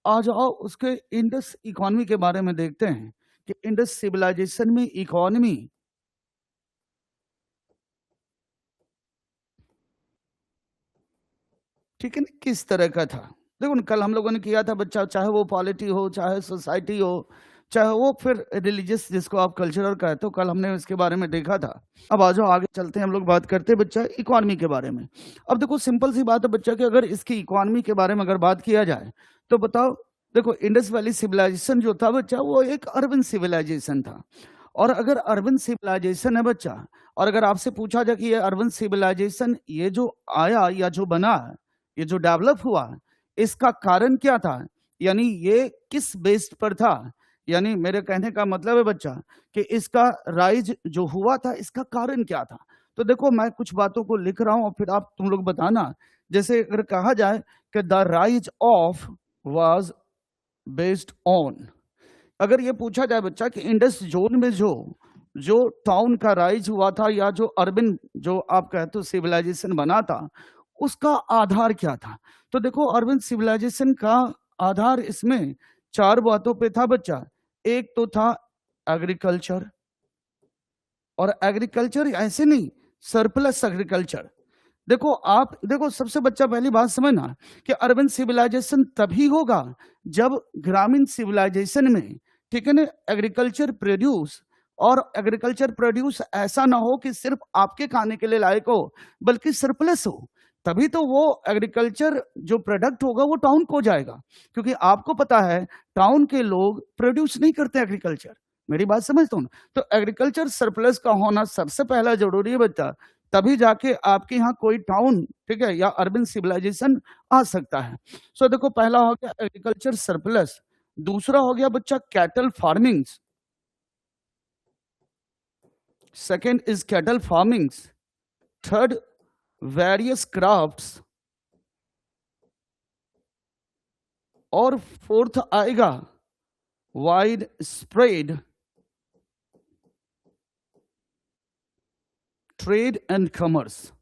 आ जाओ उसके Indus economy के बारे में देखते हैं कि इंडस सिविलाइजेशन में इकोनॉमी ठीक है ना किस तरह का था। देखो कल हम लोगों ने किया था बच्चा, चाहे वो पॉलिटी हो, चाहे सोसाइटी हो, चाहे वो फिर रिलीजियस जिसको आप कल्चरल कहते हो, कल हमने इसके बारे में देखा था। अब आ जाओ आगे चलते हैं, हम लोग बात करते हैं बच्चा इकोनॉमी के बारे में। अब देखो सिंपल सी बात है बच्चा कि अगर इसकी इकोनॉमी के बारे में अगर बात किया जाए तो बताओ, देखो इंडस वैली सिविलाइजेशन जो था बच्चा वो एक अर्बन सिविलाइजेशन था। और अगर अर्बन सिविलाइजेशन है बच्चा, और अगर आपसे पूछा जाए कि ये अर्बन सिविलाइजेशन ये जो आया या जो बना, ये जो डेवलप हुआ, इसका कारण क्या था, यानी ये किस बेस्ड पर था, यानी मेरे कहने का मतलब है बच्चा कि इसका राइज जो हुआ था इसका कारण क्या था। तो देखो मैं कुछ बातों को लिख रहा हूं और फिर आप तुम लोग बताना। जैसे अगर कहा जाए कि the rise of was based on, अगर ये पूछा जाए बच्चा कि इंडस जोन में जो जो टाउन का राइज हुआ था या जो अर्बन जो आप कहते हो सिविलाइजेशन बना था, उसका आधार क्या था। तो देखो अर्बन सिविलाइजेशन का आधार इसमें चार बातों पे था बच्चा। एक तो था एग्रीकल्चर, और एग्रीकल्चर ऐसे नहीं, सरप्लस एग्रीकल्चर। देखो आप देखो सबसे बच्चा पहली बात समझना कि अर्बन सिविलाइजेशन तभी होगा जब ग्रामीण सिविलाइजेशन में, ठीक है ना, एग्रीकल्चर प्रोड्यूस, और एग्रीकल्चर प्रोड्यूस ऐसा ना हो कि सिर्फ आपके खाने के लिए लायक हो बल्कि सरप्लस हो, तभी तो वो एग्रीकल्चर जो प्रोडक्ट होगा वो टाउन को जाएगा। क्योंकि आपको पता है टाउन के लोग प्रोड्यूस नहीं करते एग्रीकल्चर, मेरी बात समझते हो ना। तो एग्रीकल्चर सरप्लस का होना सबसे पहला जरूरी है बच्चा, तभी जाके आपके यहाँ कोई टाउन, ठीक है, या अर्बन सिविलाइजेशन आ सकता है। सो देखो पहला हो गया एग्रीकल्चर सरप्लस, दूसरा हो गया बच्चा cattle farming, second is cattle farming, third various crafts, और फोर्थ आएगा wide spread trade and commerce.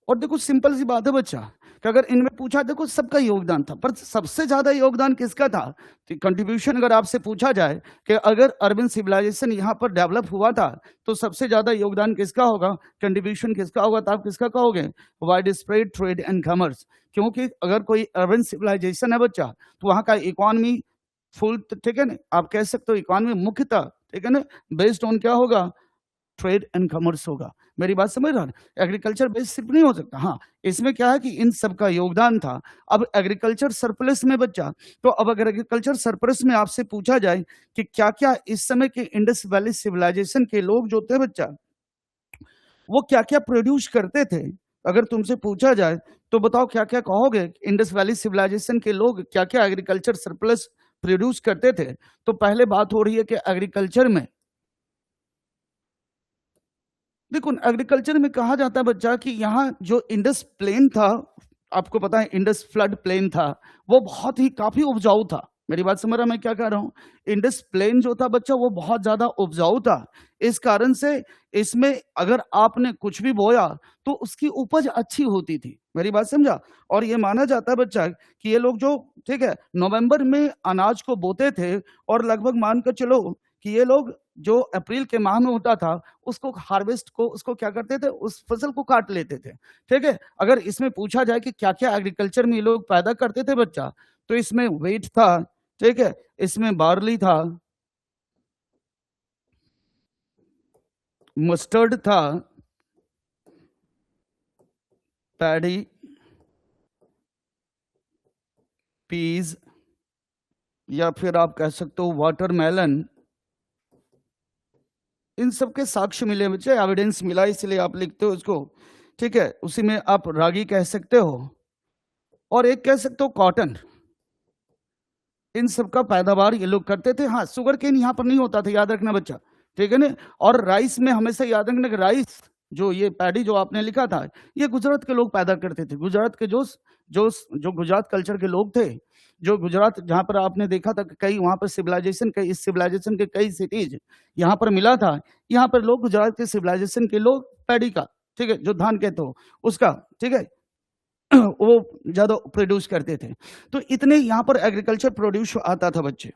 और देखो सिंपल सी बात है बच्चा कि अगर इनमें पूछा, देखो सबका योगदान था, पर सबसे ज्यादा योगदान किसका था, तो कंट्रीब्यूशन अगर आपसे पूछा जाए कि अगर अर्बन सिविलाइजेशन यहाँ पर डेवलप हुआ था तो सबसे ज्यादा योगदान किसका होगा, कंट्रीब्यूशन किसका होगा, तो आप किसका कहोगे, wide spread trade and commerce. क्योंकि अगर कोई अर्बन सिविलाइजेशन है बच्चा तो वहां का इकोनॉमी फुल, ठीक है ना, आप कह सकते हो इकोनॉमी मुख्यतः, ठीक है ना, बेस्ड ऑन क्या होगा, ट्रेड एंड कॉमर्स होगा। मेरी बात समझ रहा है, एग्रीकल्चर बेस्ड सिर्फ नहीं हो सकता। हाँ इसमें क्या है कि इन सब का योगदान था। अब एग्रीकल्चर सरप्लस में बच्चा, तो अब अगर एग्रीकल्चर सरप्लस में आपसे पूछा जाए कि क्या क्या इस समय के इंडस वैली सिविलाइजेशन के लोग जो थे बच्चा वो क्या क्या प्रोड्यूस करते थे, अगर तुमसे पूछा जाए तो बताओ क्या क्या कहोगे, इंडस वैली सिविलाइजेशन के लोग क्या क्या एग्रीकल्चर सरप्लस प्रोड्यूस करते थे। तो पहले बात हो रही है कि एग्रीकल्चर में, देखो एग्रीकल्चर में कहा जाता है बच्चा कि यहाँ जो इंडस प्लेन था, आपको पता है इंडस फ्लड प्लेन था, वो बहुत ही काफी उपजाऊ था। मेरी बात समझ रहा मैं क्या कह रहा हूँ, इंडस प्लेन जो था बच्चा वो बहुत ज्यादा उपजाऊ था। इस कारण से इसमें अगर आपने कुछ भी बोया तो उसकी उपज अच्छी होती थी। मेरी बात समझा। और ये माना जाता है बच्चा कि ये लोग जो, ठीक है, नवंबर में अनाज को बोते थे और लगभग मान कर चलो कि ये लोग जो अप्रैल के माह में होता था उसको हार्वेस्ट को, उसको क्या करते थे, उस फसल को काट लेते थे। ठीक है, अगर इसमें पूछा जाए कि क्या क्या एग्रीकल्चर में ये लोग पैदा करते थे बच्चा, तो इसमें व्हीट था, ठीक है, इसमें बार्ली था, मस्टर्ड था, पैडी, पीज, या फिर आप कह सकते हो वाटरमेलन। इन सब के साक्ष्य मिले बच्चे, एविडेंस मिला, इसलिए आप लिखते हो इसको। ठीक है, उसी में आप रागी कह सकते हो, और एक कह सकते हो कॉटन। इन सब का पैदावार ये लोग करते थे। हाँ शुगर केन यहाँ पर नहीं होता था, याद रखना बच्चा, ठीक है ना। और राइस में हमेशा याद रखना कि राइस जो ये पैडी जो आपने लिखा था ये गुजरात के लोग पैदा करते थे। गुजरात के जो जो जो गुजरात कल्चर के लोग थे, जो गुजरात जहाँ पर आपने देखा था कि कई वहां पर सिविलाइजेशन के, इस सिविलाइजेशन के कई सिटीज यहाँ पर मिला था, यहाँ पर लोग गुजरात के सिविलाइजेशन के लोग पैडी का, ठीक है, जो धान कहते हो उसका, ठीक है, वो ज्यादा प्रोड्यूस करते थे। तो इतने यहाँ पर एग्रीकल्चर प्रोड्यूस आता था बच्चे।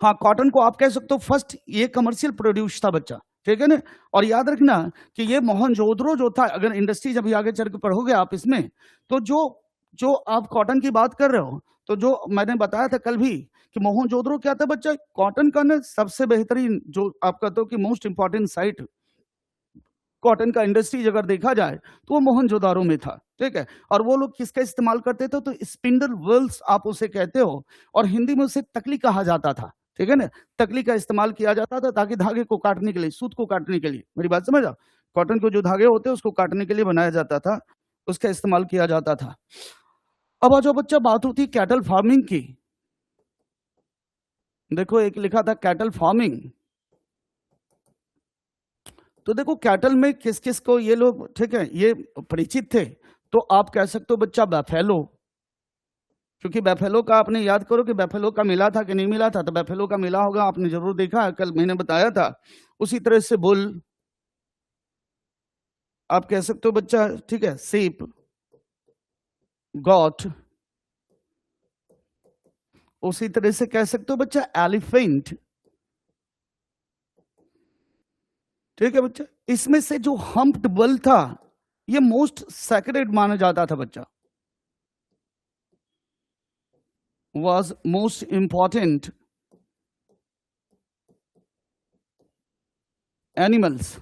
हाँ, कॉटन को आप कह सकते हो फर्स्ट ये कमर्शियल प्रोड्यूस था बच्चा, ठीक है ना। और याद रखना कि ये मोहनजोदड़ो जो था, अगर इंडस्ट्रीज अभी आगे चल के पढ़ोगे आप इसमें, तो जो जो आप कॉटन की बात कर रहे हो, तो जो मैंने बताया था कल भी कि मोहनजोदड़ो क्या था बच्चा, कॉटन का ना सबसे बेहतरीन जो आप कहते हो कि मोस्ट इंपॉर्टेंट साइट कॉटन का इंडस्ट्रीज अगर देखा जाए तो वो मोहनजोदारो में था, ठीक है। और वो लोग किसका इस्तेमाल करते थे, तो स्पिंडल व्हील्स आप उसे कहते हो, और हिंदी में उसे तकली कहा जाता था, ठीक है ना। तकली का इस्तेमाल किया जाता था ताकि धागे को काटने के लिए, सूत को काटने के लिए, मेरी बात समझ आओ, कॉटन को जो धागे होते हैं उसको काटने के लिए बनाया जाता था, उसका इस्तेमाल किया जाता था। अब आज बच्चा बात होती है कैटल फार्मिंग की। देखो एक लिखा था कैटल फार्मिंग, तो देखो कैटल में किस किस को ये लोग, ठीक है, ये परिचित थे। तो आप कह सकते हो बच्चा बैफेलो, क्योंकि बैफेलो का आपने याद करो कि बैफेलो का मिला था कि नहीं मिला था, तो बैफेलो का मिला होगा, आपने जरूर देखा है, कल मैंने बताया था। उसी तरह से बुल आप कह सकते हो बच्चा, ठीक है, सीप, गॉट, उसी तरह से कह सकते हो बच्चा एलिफेंट, ठीक है बच्चा। इसमें से जो हम्प्ड बुल था ये मोस्ट सैक्रेड माना जाता था बच्चा, was most important एनिमल्स,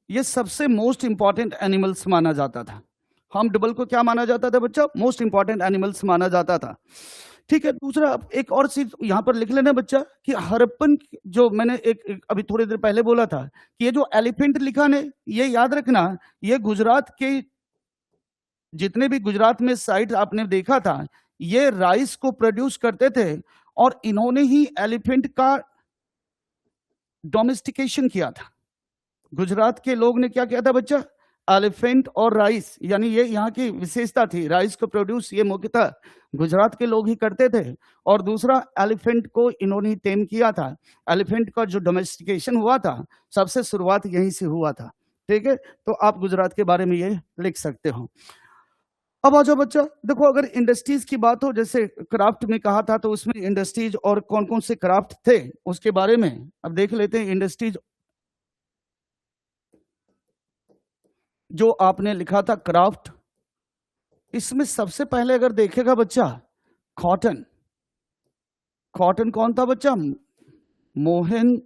ये सबसे मोस्ट इंपॉर्टेंट एनिमल्स माना जाता था। हम डबल को क्या माना जाता था बच्चा, मोस्ट इंपॉर्टेंट एनिमल्स माना जाता था, ठीक है। दूसरा एक और चीज यहां पर लिख लेना बच्चा कि हड़प्पन, जो मैंने एक अभी थोड़ी देर पहले बोला था कि ये जो एलिफेंट लिखा ने, ये याद रखना, ये गुजरात के जितने भी गुजरात में साइट आपने देखा था, ये राइस को प्रोड्यूस करते थे, और इन्होंने ही एलिफेंट का डोमेस्टिकेशन किया था। गुजरात के लोग ने क्या किया था बच्चा, एलिफेंट और राइस, यानी ये यहाँ की विशेषता थी, राइस को प्रोड्यूस ये मुख्यतः गुजरात के लोग ही करते थे। और दूसरा, एलिफेंट को इन्होंने टेम किया था, एलिफेंट का जो डोमेस्टिकेशन हुआ था सबसे शुरुआत यहीं से हुआ था, ठीक है। तो आप गुजरात के बारे में ये लिख सकते हो। अब आ जाओ बच्चा, देखो अगर इंडस्ट्रीज की बात हो, जैसे क्राफ्ट में कहा था, तो उसमें इंडस्ट्रीज और कौन कौन से क्राफ्ट थे उसके बारे में अब देख लेते हैं। इंडस्ट्रीज जो आपने लिखा था क्राफ्ट, इसमें सबसे पहले अगर देखेगा बच्चा कॉटन, कॉटन कौन था बच्चा, Mohenjodaro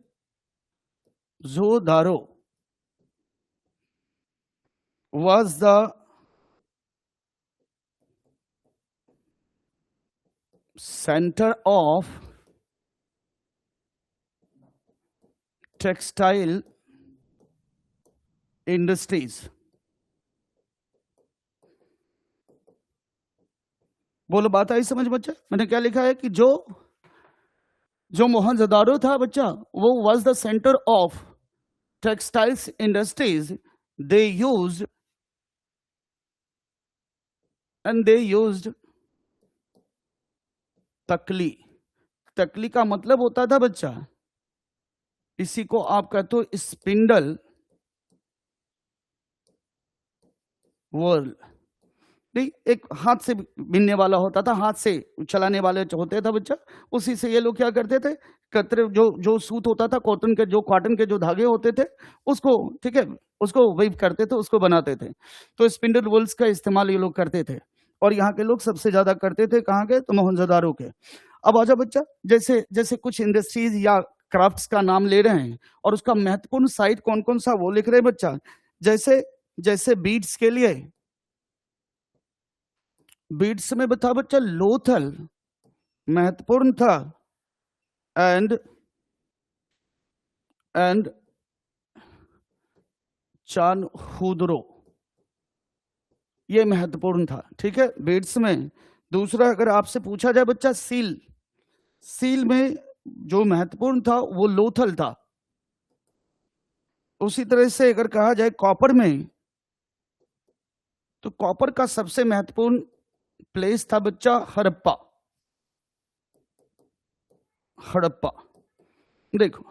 was the center of textile industries। बोलो बात आई समझ बच्चा, मैंने क्या लिखा है कि जो मोहनजोदारो था बच्चा, वो was the center of textiles industries। they used तकली। तकली का मतलब होता था बच्चा, इसी को आप कहते हो स्पिंडल वर्ल। नहीं, एक हाथ से बिनने वाला होता था, हाथ से चलाने वाले होते थे बच्चा, उसी से ये लोग क्या करते थे, कतरे जो सूत होता था कॉटन के जो धागे होते थे उसको, ठीक है, उसको वेव करते थे, उसको बनाते थे। तो स्पिंडल वुल्स का इस्तेमाल ये लोग करते थे, और यहाँ के लोग सबसे ज्यादा करते थे कहाँ के, तो मोहनजोदारो के। अब आजा बच्चा, जैसे जैसे कुछ इंडस्ट्रीज या क्राफ्ट्स का नाम ले रहे हैं और उसका महत्वपूर्ण साइट कौन कौन सा वो लिख रहे हैं बच्चा। जैसे जैसे बीड्स के लिए, बीड्स में बता बच्चा लोथल महत्वपूर्ण था, एंड चानहुदरो ये महत्वपूर्ण था, ठीक है, बीड्स में। दूसरा अगर आपसे पूछा जाए बच्चा सील, सील में जो महत्वपूर्ण था वो लोथल था। उसी तरह से अगर कहा जाए कॉपर में, तो कॉपर का सबसे महत्वपूर्ण प्लेस था बच्चा हड़प्पा। हड़प्पा देखो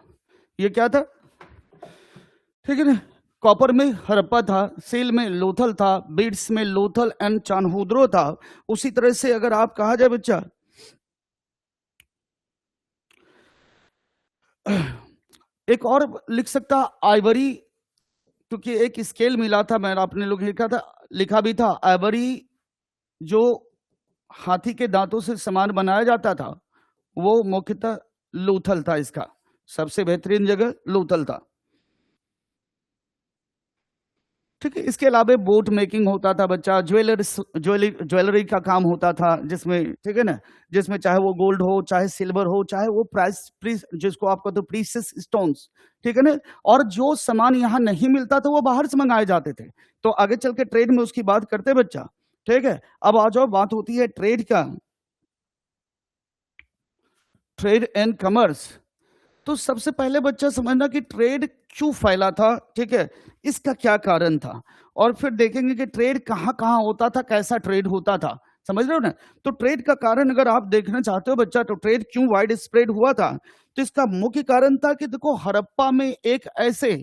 ये क्या था, ठीक है ना, कॉपर में हड़प्पा था, सेल में लोथल था, बीड्स में लोथल एंड चान्होदरो था। उसी तरह से अगर आप कहा जाए बच्चा, एक और लिख सकता आइवरी, क्योंकि एक स्केल मिला था, मैंने अपने लोग लिखा भी था आइवरी, जो हाथी के दांतों से सामान बनाया जाता था, वो मुख्यतः लोथल था। इसका सबसे बेहतरीन जगह लोथल था। ठीक है, इसके अलावा बोट मेकिंग होता था बच्चा, ज्वेलरी का काम होता था, जिसमें ठीक है ना, जिसमें चाहे वो गोल्ड हो, चाहे सिल्वर हो, चाहे वो जिसको आप कहते हो प्रीशियस स्टोन्स, ठीक है ना। और जो सामान यहाँ नहीं मिलता था वो बाहर से मंगाए जाते थे। तो आगे चल के ट्रेड में उसकी बात करते बच्चा, ठीक है। अब आ जाओ, बात होती है ट्रेड का, ट्रेड एंड कॉमर्स। तो सबसे पहले बच्चा समझना कि ट्रेड क्यों फैला था, ठीक है, इसका क्या कारण था, और फिर देखेंगे कि ट्रेड कहाँ कहाँ होता था, कैसा ट्रेड होता था, समझ रहे हो ना। तो ट्रेड का कारण अगर आप देखना चाहते हो बच्चा, तो ट्रेड क्यों वाइड स्प्रेड हुआ था, तो इसका मुख्य कारण था कि देखो हड़प्पा में एक ऐसे,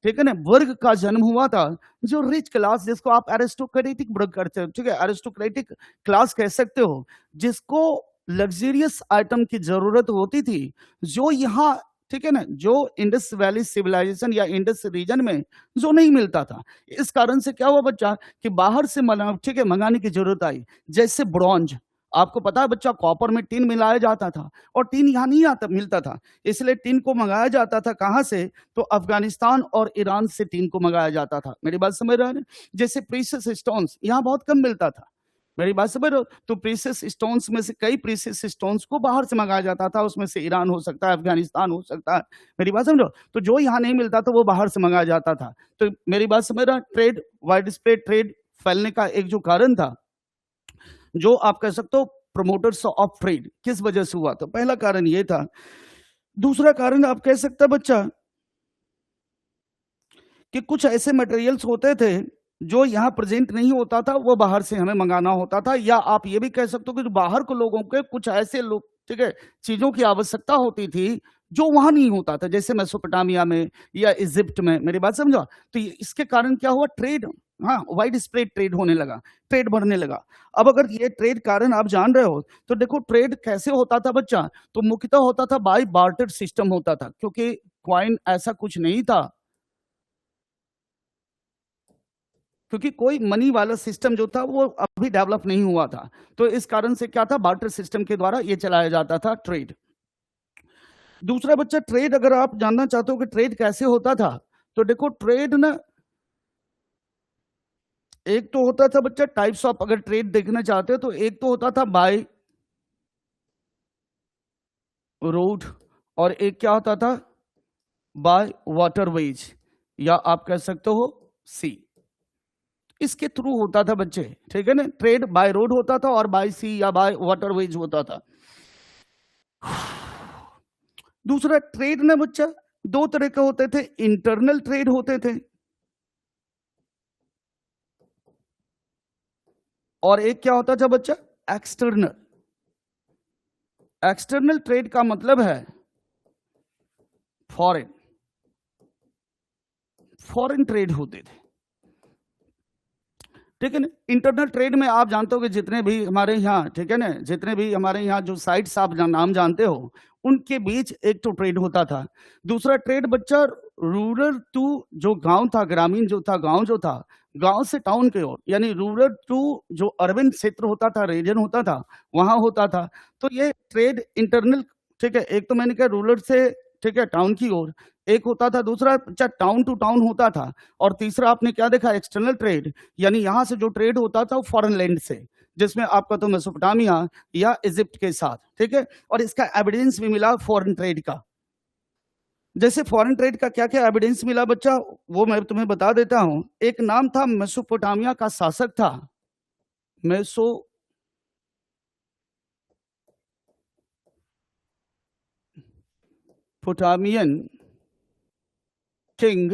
ठीक है ना, वर्ग का जन्म हुआ था जो रिच क्लास, जिसको आप एरिस्टोक्रेटिक वर्ग करते हो, ठीक है, एरिस्टोक्रेटिक क्लास कह सकते हो, जिसको लग्जरियस आइटम की जरूरत होती थी, जो यहाँ, ठीक है ना, जो इंडस वैली सिविलाइजेशन या इंडस रीजन में जो नहीं मिलता था। इस कारण से क्या हुआ बच्चा कि बाहर से ठीक है मंगाने की जरूरत आई। जैसे ब्रॉन्ज, आपको पता है बच्चा, कॉपर में टिन मिलाया जाता था, और टिन यहाँ नहीं आता मिलता था, इसलिए टिन को मंगाया जाता था कहाँ से, तो अफगानिस्तान और ईरान से टिन को मंगाया जाता था। मेरी बात समझ रहे हैं। जैसे प्रीशियस स्टोन्स यहाँ बहुत कम मिलता था, मेरी बात समझ रहे हो, तो प्रीशियस स्टोन्स में से कई प्रीशियस स्टोन्स को बाहर से मंगाया जाता था, उसमें से ईरान हो सकता है, अफगानिस्तान हो सकता है, मेरी बात समझो। तो जो यहाँ नहीं मिलता था वो बाहर से मंगाया जाता था। तो मेरी बात समझ रहा, ट्रेड, वाइड स्प्रेड ट्रेड फैलने का एक जो कारण था, जो आप कह सकते हो प्रमोटर्स ऑफ ट्रेड, किस वजह से हुआ, तो पहला कारण ये था। दूसरा कारण आप कह सकते बच्चा कि कुछ ऐसे मटेरियल्स होते थे जो यहाँ प्रेजेंट नहीं होता था, वो बाहर से हमें मंगाना होता था, या आप ये भी कह सकते हो कि बाहर के लोगों के कुछ ऐसे लोग, ठीक है, चीजों की आवश्यकता होती थी जो वहां नहीं होता था, जैसे मेसोपोटामिया में या इजिप्ट में, मेरी बात समझो। तो इसके कारण क्या हुआ, ट्रेड, हाँ, वाइड स्प्रेड ट्रेड होने लगा, ट्रेड बढ़ने लगा। अब अगर ये ट्रेड कारण आप जान रहे हो, तो देखो ट्रेड कैसे होता था बच्चा, तो मुख्यतः होता था बाय बार्टर सिस्टम होता था, क्योंकि क्वाइन ऐसा कुछ नहीं था, क्योंकि कोई मनी वाला सिस्टम जो था वो अभी डेवलप नहीं हुआ था। तो इस कारण से क्या था, बार्टर सिस्टम के द्वारा ये चलाया जाता था ट्रेड। दूसरा बच्चा, ट्रेड अगर आप जानना चाहते हो कि ट्रेड कैसे होता था, तो देखो ट्रेड ना, एक तो होता था बच्चा टाइप्स ऑफ, अगर ट्रेड देखना चाहते हो तो एक तो होता था बाय रोड, और एक क्या होता था, बाय वाटरवेज, या आप कह सकते हो सी। इसके थ्रू होता था बच्चे, ठीक है ना, ट्रेड बाय रोड होता था और बाय सी या बाय वाटरवेज होता था। दूसरा ट्रेड ना बच्चा दो तरह के होते थे, इंटरनल ट्रेड होते थे, और एक क्या होता था बच्चा, एक्सटर्नल। एक्सटर्नल ट्रेड का मतलब है फॉरेन, फॉरेन ट्रेड होते थे, ठीक है ना। इंटरनल ट्रेड में आप जानते हो कि जितने भी हमारे यहाँ, ठीक है ना, जितने भी हमारे यहाँ जो साइट्स आप नाम जानते हो, उनके बीच एक तो ट्रेड होता था। दूसरा ट्रेड बच्चा रूरल टू, जो गांव था, ग्रामीण जो था, गांव जो था, गांव से टाउन के ओर, यानी रूरल टू जो अर्बन क्षेत्र होता था, रीजन होता था, वहां होता था। तो ये ट्रेड इंटरनल, ठीक है, एक तो मैंने कहा रूरल से, ठीक है, टाउन की ओर एक होता था, दूसरा बच्चा टाउन टू टाउन होता था, और तीसरा आपने क्या देखा, एक्सटर्नल ट्रेड, यानी यहां से जो ट्रेड होता था वो फॉरेन लैंड से, जिसमें आपका तो मेसोपोटामिया या इजिप्ट के साथ, ठीक है। और इसका एविडेंस भी मिला फॉरेन ट्रेड का। जैसे फॉरेन ट्रेड का क्या क्या एविडेंस मिला बच्चा, वो मैं तुम्हें बता देता हूं। एक नाम था, मेसोपोटामिया का शासक था, मेसोपोटामियन किंग,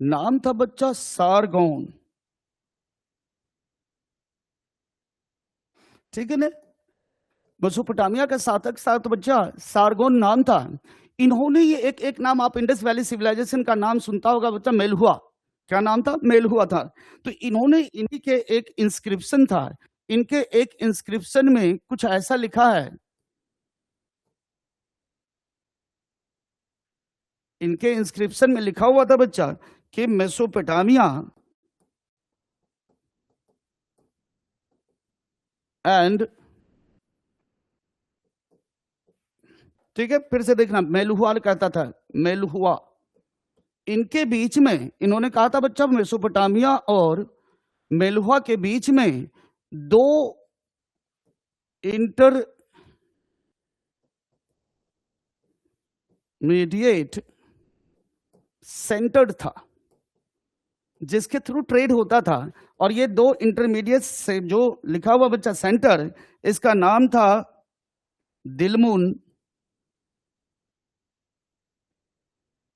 नाम था बच्चा सारगोन, ठीक है ना। मेसोपोटामिया का शासक साथ बच्चा सारगोन नाम था। इन्होंने ये एक एक नाम, आप इंडस वैली सिविलाइजेशन का नाम सुनता होगा बच्चा, मेलहुआ। क्या नाम था? मेलहुआ था। तो इन्होंने, इन्हीं के एक इंस्क्रिप्शन था, इनके एक इंस्क्रिप्शन में कुछ ऐसा लिखा है, इनके इंस्क्रिप्शन में लिखा हुआ था बच्चा कि मेसोपोटामिया एंड, ठीक है, फिर से देखना, मेलहुआ कहता था, मेलहुआ, इनके बीच में इन्होंने कहा था बच्चा, मेसोपोटामिया और मेलहुआ के बीच में दो इंटरमीडिएट सेंटर था जिसके थ्रू ट्रेड होता था। और ये दो इंटरमीडिएट से जो लिखा हुआ बच्चा सेंटर, इसका नाम था दिलमुन,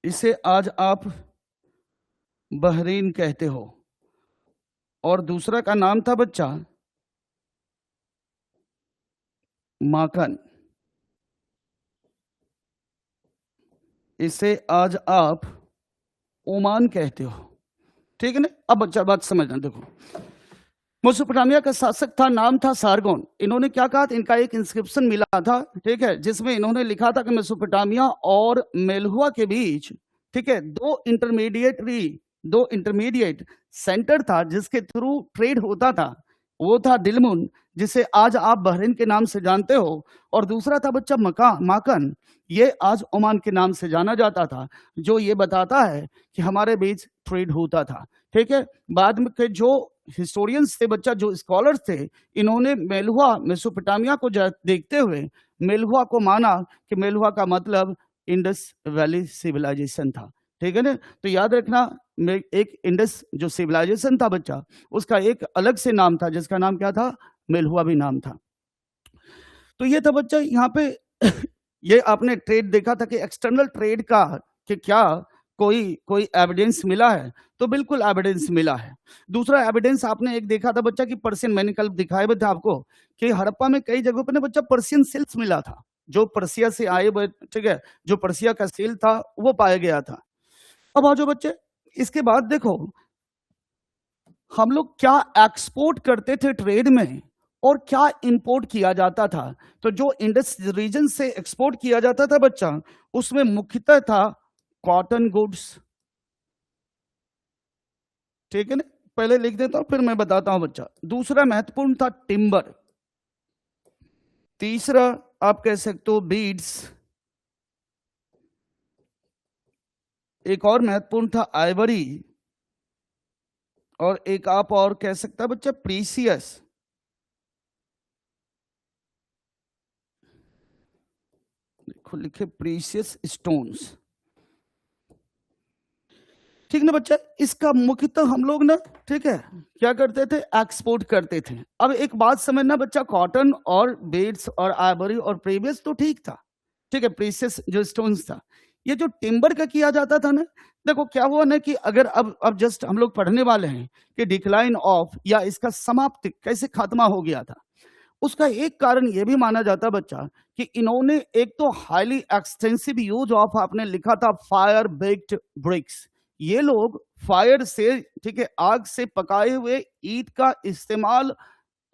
इसे आज आप बहरीन कहते हो, और दूसरा का नाम था बच्चा माकन, इसे आज आप ओमान कहते हो। ठीक है ना? अब बच्चा बात समझना, देखो, मेसोपोटामिया का शासक था, नाम था सारगोन। इन्होंने क्या कहा था, इनका एक इंस्क्रिप्शन मिला था, ठीक है, जिसमें इन्होंने लिखा था कि मेसोपोटामिया और मेलहुआ के बीच, ठीक है, दो इंटरमीडिएट सेंटर था जिसके थ्रू ट्रेड होता था। वो था दिलमुन, जिसे आज आप बहरीन के नाम से जानते हो, और दूसरा था बच्चा माकन, ये आज ओमान के नाम से जाना जाता था, जो ये बताता है कि हमारे बीच ट्रेड होता था। ठीक है, बाद में के जो हिस्टोरियंस थे बच्चा, जो स्कॉलर्स थे, इन्होंने मेलहुआ, मेसोपोटामिया को देखते हुए मेलहुआ को माना कि मेलहुआ का मतलब इंडस वैली सिविलाइजेशन था। ठीक है ना? तो याद रखना, एक इंडस जो सिविलाइजेशन था बच्चा, उसका एक अलग से नाम था, जिसका नाम क्या था? मेलहुआ भी नाम था। तो ये था बच्चा यहाँ पे ये आपने ट्रेड देखा था कि एक्सटर्नल ट्रेड का कि क्या कोई एविडेंस मिला है, तो बिल्कुल एविडेंस मिला है। दूसरा एविडेंस आपने एक देखा था बच्चा कि पर्शियन, मैंने कल दिखाया भी था आपको कि हड़प्पा में कई जगहों पे ना बच्चा पर्शियन सिल्क्स मिला था, जो पर्सिया से आए हुए, ठीक है, जो पर्सिया का सिल्क था वो पाया गया था। अब आ जाओ बच्चे, इसके बाद देखो हम लोग क्या एक्सपोर्ट करते थे ट्रेड में और क्या इंपोर्ट किया जाता था। तो जो इंडस रीजन से एक्सपोर्ट किया जाता था बच्चा, उसमें मुख्यतः था कॉटन गुड्स। ठीक है ना? पहले लिख देता हूं फिर मैं बताता हूं बच्चा। दूसरा महत्वपूर्ण था टिम्बर। तीसरा आप कह सकते हो बीड्स। एक और महत्वपूर्ण था आइवरी, और एक आप और कह सकता है बच्चा प्रीसियस। देखो लिखे प्रीसियस स्टोन्स। ठीक ना बच्चा? इसका मुख्यतः हम लोग ना, ठीक है, क्या करते थे? एक्सपोर्ट करते थे। अब एक बात समझना बच्चा, कॉटन और बीड्स और आइवरी और प्रीवियस तो ठीक था, ठीक है, प्रीसियस जो स्टोन्स था। ये जो टिम्बर का किया जाता था ना, देखो क्या हुआ ना कि अगर अब जस्ट हम लोग पढ़ने वाले हैं कि डिक्लाइन ऑफ या इसका समाप्ति कैसे खात्मा हो गया था। उसका एक कारण यह भी माना जाता बच्चा कि इन्होंने एक तो हाईली एक्सटेंसिव यूज ऑफ, आपने लिखा था फायर बेक्ड ब्रिक्स। ये लोग फायर से, ठीक है, आग से पकाए हुए ईंट का इस्तेमाल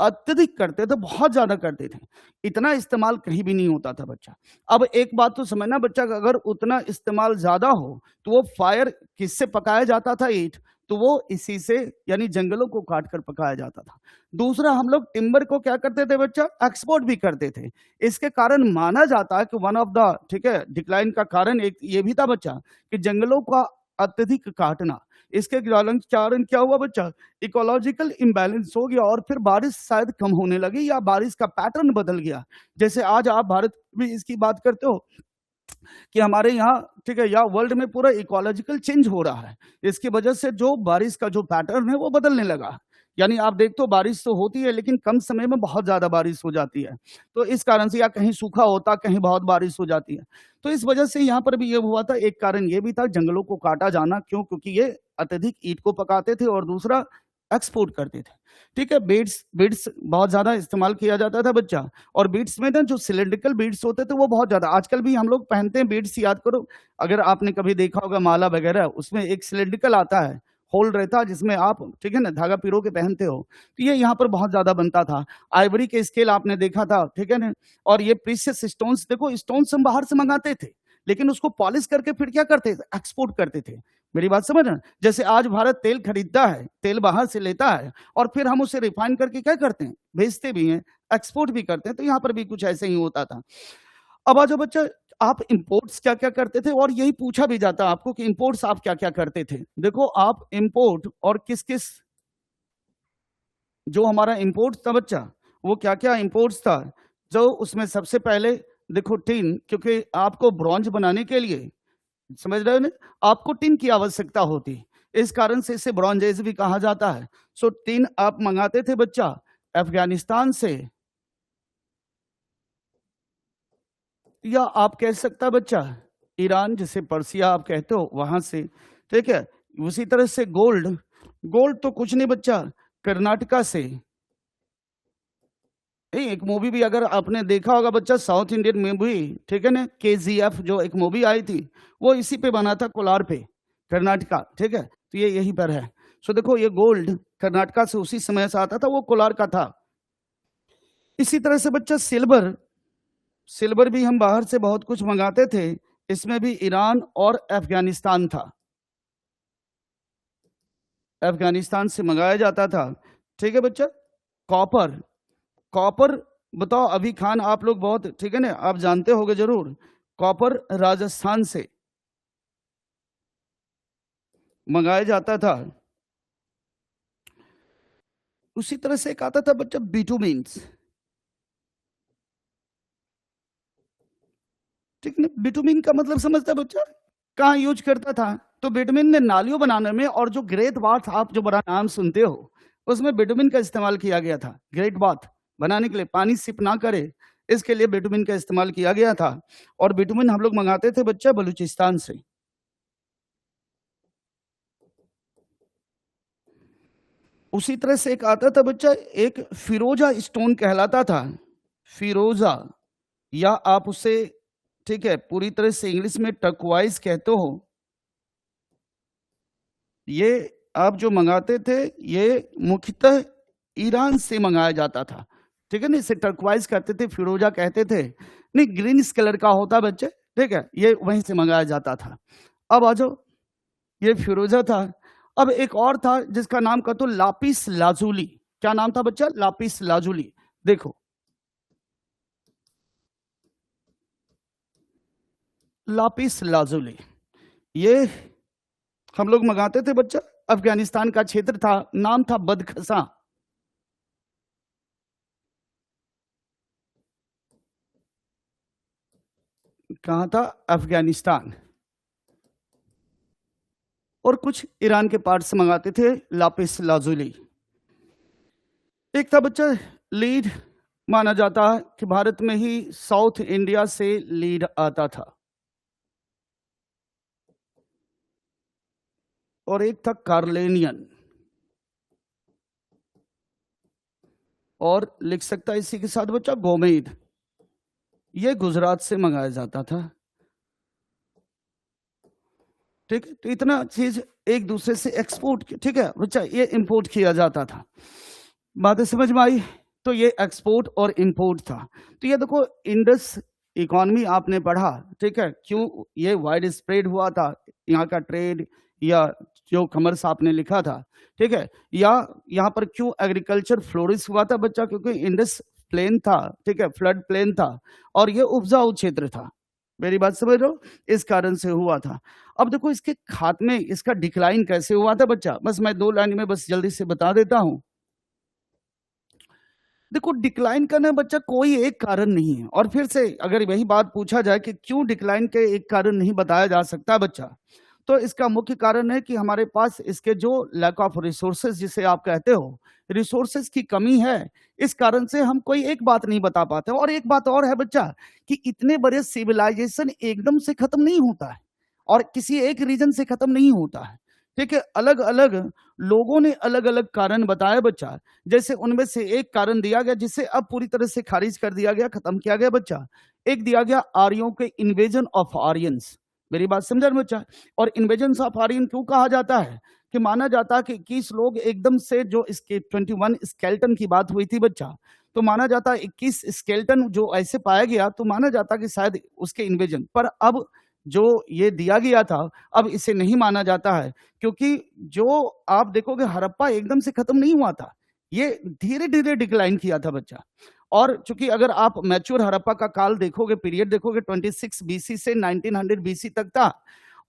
अत्यधिक करते थे, बहुत ज्यादा करते थे। इतना इस्तेमाल कहीं भी नहीं होता था बच्चा। अब एक बात तो समझना बच्चा, अगर उतना इस्तेमाल ज्यादा हो तो वो फायर किससे पकाया जाता था ईंट? तो वो इसी से, यानी जंगलों को काट कर पकाया जाता था। दूसरा, हम लोग टिम्बर को क्या करते थे बच्चा? एक्सपोर्ट भी करते थे। इसके कारण माना जाता है कि वन ऑफ द, ठीक है, डिक्लाइन का कारण एक ये भी था बच्चा कि जंगलों का अत्यधिक काटना। इसके कारण क्या हुआ बच्चा? इकोलॉजिकल इम्बैलेंस हो गया, और फिर बारिश शायद कम होने लगी या बारिश का पैटर्न बदल गया। जैसे आज आप भारत में इसकी बात करते हो कि हमारे यहाँ, ठीक है, या वर्ल्ड में पूरा इकोलॉजिकल चेंज हो रहा है। इसकी वजह से जो बारिश का जो पैटर्न है वो बदलने लगा। यानी आप देखते हो बारिश तो होती है लेकिन कम समय में बहुत ज्यादा बारिश हो जाती है। तो इस कारण से, या कहीं सूखा होता, कहीं बहुत बारिश हो जाती है। तो इस वजह से यहाँ पर भी ये हुआ था। एक कारण ये भी था जंगलों को काटा जाना, क्यों? क्योंकि ये अत्यधिक ईंट को पकाते थे, और दूसरा एक्सपोर्ट करते थे। ठीक है, बीड्स बीड्स बहुत ज्यादा इस्तेमाल किया जाता था बच्चा, और बीड्स में ना जो सिलेंड्रिकल बीड्स होते थे वो बहुत ज्यादा, आजकल भी हम लोग पहनते हैं बीड्स, याद करो अगर आपने कभी देखा होगा माला वगैरह, उसमें एक सिलेंड्रिकल आता है, होल रहता है जिसमें आप, ठीक है ना, धागा पिरो के पहनते हो। तो ये यहाँ पर बहुत ज्यादा बनता था। आइवरी के स्केल आपने देखा था, ठीक है ना, और ये प्रीशियस स्टोन्स, देखो स्टोन्स हम बाहर से मंगाते थे, लेकिन उसको पॉलिश करके फिर क्या करते थे, एक्सपोर्ट करते थे। मेरी बात समझ रहे हैं? जैसे आज भारत तेल खरीदता है, तेल बाहर से लेता है, और फिर हम उसे रिफाइन करके क्या करते हैं, भेजते भी हैं, एक्सपोर्ट भी करते हैं। तो यहाँ पर भी कुछ ऐसे ही होता था। अब आ जाओ बच्चा, आप इंपोर्ट्स क्या क्या करते थे, और यही पूछा भी जाता है आपको कि इंपोर्ट्स आप क्या क्या करते थे। देखो आप इंपोर्ट और किस किस, जो हमारा इंपोर्ट था बच्चा, वो क्या क्या इंपोर्ट्स था, जो उसमें सबसे पहले देखो टिन, क्योंकि आपको ब्रॉन्ज बनाने के लिए, समझ रहे हो ना, आपको टिन की आवश्यकता होती, इस कारण से इसे ब्रॉन्ज एज भी कहा जाता है। सो टिन आप मंगाते थे बच्चा अफगानिस्तान से, या आप कह सकता बच्चा ईरान, जिसे पर्सिया आप कहते हो, वहां से। ठीक है, उसी तरह से गोल्ड, गोल्ड तो कुछ नहीं बच्चा, कर्नाटका से। एक मूवी भी अगर आपने देखा होगा बच्चा, साउथ इंडियन मूवी, ठीक है ना, KGF जो एक मूवी आई थी, वो इसी पे बना था, कोलार पे, कर्नाटका। ठीक है, तो ये यहीं पर है। सो देखो ये गोल्ड कर्नाटका से उसी समय से आता था, वो कोलार का था। इसी तरह से बच्चा सिल्वर, सिल्वर भी हम बाहर से बहुत कुछ मंगाते थे, इसमें भी ईरान और अफगानिस्तान था, अफगानिस्तान से मंगाया जाता था। ठीक है बच्चा, कॉपर, कॉपर बताओ अभी खान, आप लोग बहुत, ठीक है ना, आप जानते होंगे जरूर, कॉपर राजस्थान से मंगाया जाता था। उसी तरह से एक आता था बच्चा बिटुमिन्स, ठीक है, बिटुमिन का मतलब समझता बच्चा, कहाँ यूज करता था, तो बिटुमिन ने नालियों बनाने में, और जो ग्रेट बाथ आप जो बड़ा नाम सुनते हो, उसमें बिटुमिन का इस्तेमाल किया गया था, ग्रेट बाथ बनाने के लिए, पानी सिप ना करे, इसके लिए बिटुमिन का इस्तेमाल किया गया था। और बिटुमिन हम लोग मंगाते थे बच्चा बलूचिस्तान से। उसी तरह से एक आता था बच्चा, एक फिरोजा स्टोन कहलाता था, फिरोजा, या आप उसे, ठीक है, पूरी तरह से इंग्लिश में टर्क्वाइज कहते हो। ये आप जो मंगाते थे, ये मुख्यतः ईरान से मंगाया जाता था। ठीक है ना, इसे टर्क्वाइज कहते थे, फिरोजा कहते थे, नहीं ग्रीन कलर का होता बच्चे। ठीक है, ये वहीं से मंगाया जाता था। अब आ जाओ, ये फिरोजा था। अब एक और था जिसका नाम कहते हो लापिस लाजुली। क्या नाम था बच्चा, लापिस लाजुली। देखो लापिस लाजुली, ये हम लोग मंगाते थे बच्चा, अफगानिस्तान का क्षेत्र था, नाम था बदखसा। कहा था, अफगानिस्तान। और कुछ ईरान के पार्ट्स मंगाते थे, लापिस लाजुली। एक था बच्चा लीड, माना जाता है कि भारत में ही साउथ इंडिया से लीड आता था। और एक था कार्लेनियन, और लिख सकता है इसी के साथ बच्चा गोमेद, ये गुजरात से मंगाया जाता था। ठीक है, तो इतना चीज एक दूसरे से एक्सपोर्ट, ठीक है बच्चा, ये इंपोर्ट किया जाता था। बातें समझ में आई? तो ये एक्सपोर्ट और इंपोर्ट था। तो ये देखो इंडस इकोनॉमी आपने पढ़ा, ठीक है, क्यों ये वाइड स्प्रेड हुआ था, यहाँ का ट्रेड या जो कॉमर्स आपने लिखा था, ठीक है, या यहाँ पर क्यों एग्रीकल्चर फ्लोरिश हुआ था बच्चा, क्योंकि इंडस प्लेन था, ठीक है, फ्लड प्लेन था, और ये उपजाऊ क्षेत्र था। मेरी बात समझ रहे हो, इस कारण से हुआ था। अब देखो इसके खात्मे, इसका डिक्लाइन कैसे हुआ था बच्चा, बस मैं 2 लाइन में बस जल्दी से बता देता हूं। देखो डिक्लाइन करना बच्चा कोई एक कारण नहीं है, और फिर से अगर वही बात पूछा जाए कि क्यों डिक्लाइन के एक कारण नहीं बताया जा सकता बच्चा, तो इसका मुख्य कारण है कि हमारे पास इसके जो लैक ऑफ रिसोर्सेज जिसे आप कहते हो, रिसोर्सेज की कमी है, इस कारण से हम कोई एक बात नहीं बता पाते। और एक बात और है बच्चा कि इतने बड़े सिविलाइजेशन एकदम से खत्म नहीं होता है, और किसी एक रीजन से खत्म नहीं होता है। ठीक है, अलग अलग लोगों ने अलग अलग कारण बताए बच्चा। जैसे उनमें से एक कारण दिया गया जिसे अब पूरी तरह से खारिज कर दिया गया, खत्म किया गया बच्चा। एक दिया गया आर्यों के इन्वेजन ऑफ आर्यंस। मेरी बात समझा ना बच्चा? और इन्वेजन ऑफ आर्यन क्यों कहा जाता है? कि माना जाता है कि 21 लोग एकदम से, जो इसके 21 स्केल्टन की बात हुई थी बच्चा, तो माना जाता है 21 स्केल्टन जो ऐसे पाया गया, तो माना जाता कि शायद उसके इन्वेजन पर। अब जो ये दिया गया था, अब इसे नहीं माना जाता है, क्योंकि जो आप देखोगे हड़प्पा एकदम से खत्म नहीं हुआ था, ये धीरे धीरे डिक्लाइन किया था बच्चा। और चूंकि अगर आप मैच्योर हड़प्पा का काल देखोगे, पीरियड देखोगे, 26 बीसी से 1900 बीसी तक था।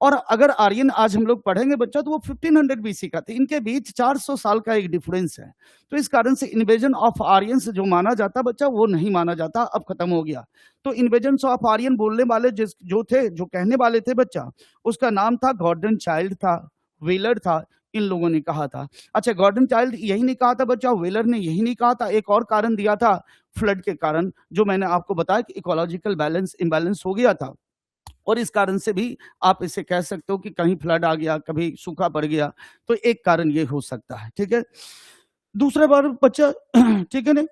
और अगर आर्यन आज हम लोग पढ़ेंगे बच्चा, तो वो 1500 बीसी का थे। इनके बीच 400 साल का एक डिफरेंस है। तो इस कारण से इन्वेजन ऑफ आर्यंस जो माना जाता बच्चा, वो नहीं माना जाता, अब खत्म हो गया। तो इन्वेजन ऑफ आर्यन बोलने वाले जो थे, जो कहने वाले थे बच्चा, उसका नाम था गॉर्डन चाइल्ड था, व्हीलर था, इन लोगों ने कहा था। अच्छा, गॉर्डन चाइल्ड यही नहीं कहा था बच्चा, व्हीलर ने यही नहीं कहा था, एक और कारण दिया था फ्लड के कारण, जो मैंने आपको बताया कि इकोलॉजिकल बैलेंस इम्बैलेंस हो गया था। और इस कारण से भी आप इसे कह सकते हो कि कहीं फ्लड आ गया, कभी सूखा पड़ गया, तो एक कारण ये हो सकता है। ठीक है, दूसरा बार बच्चा ठीक है ना,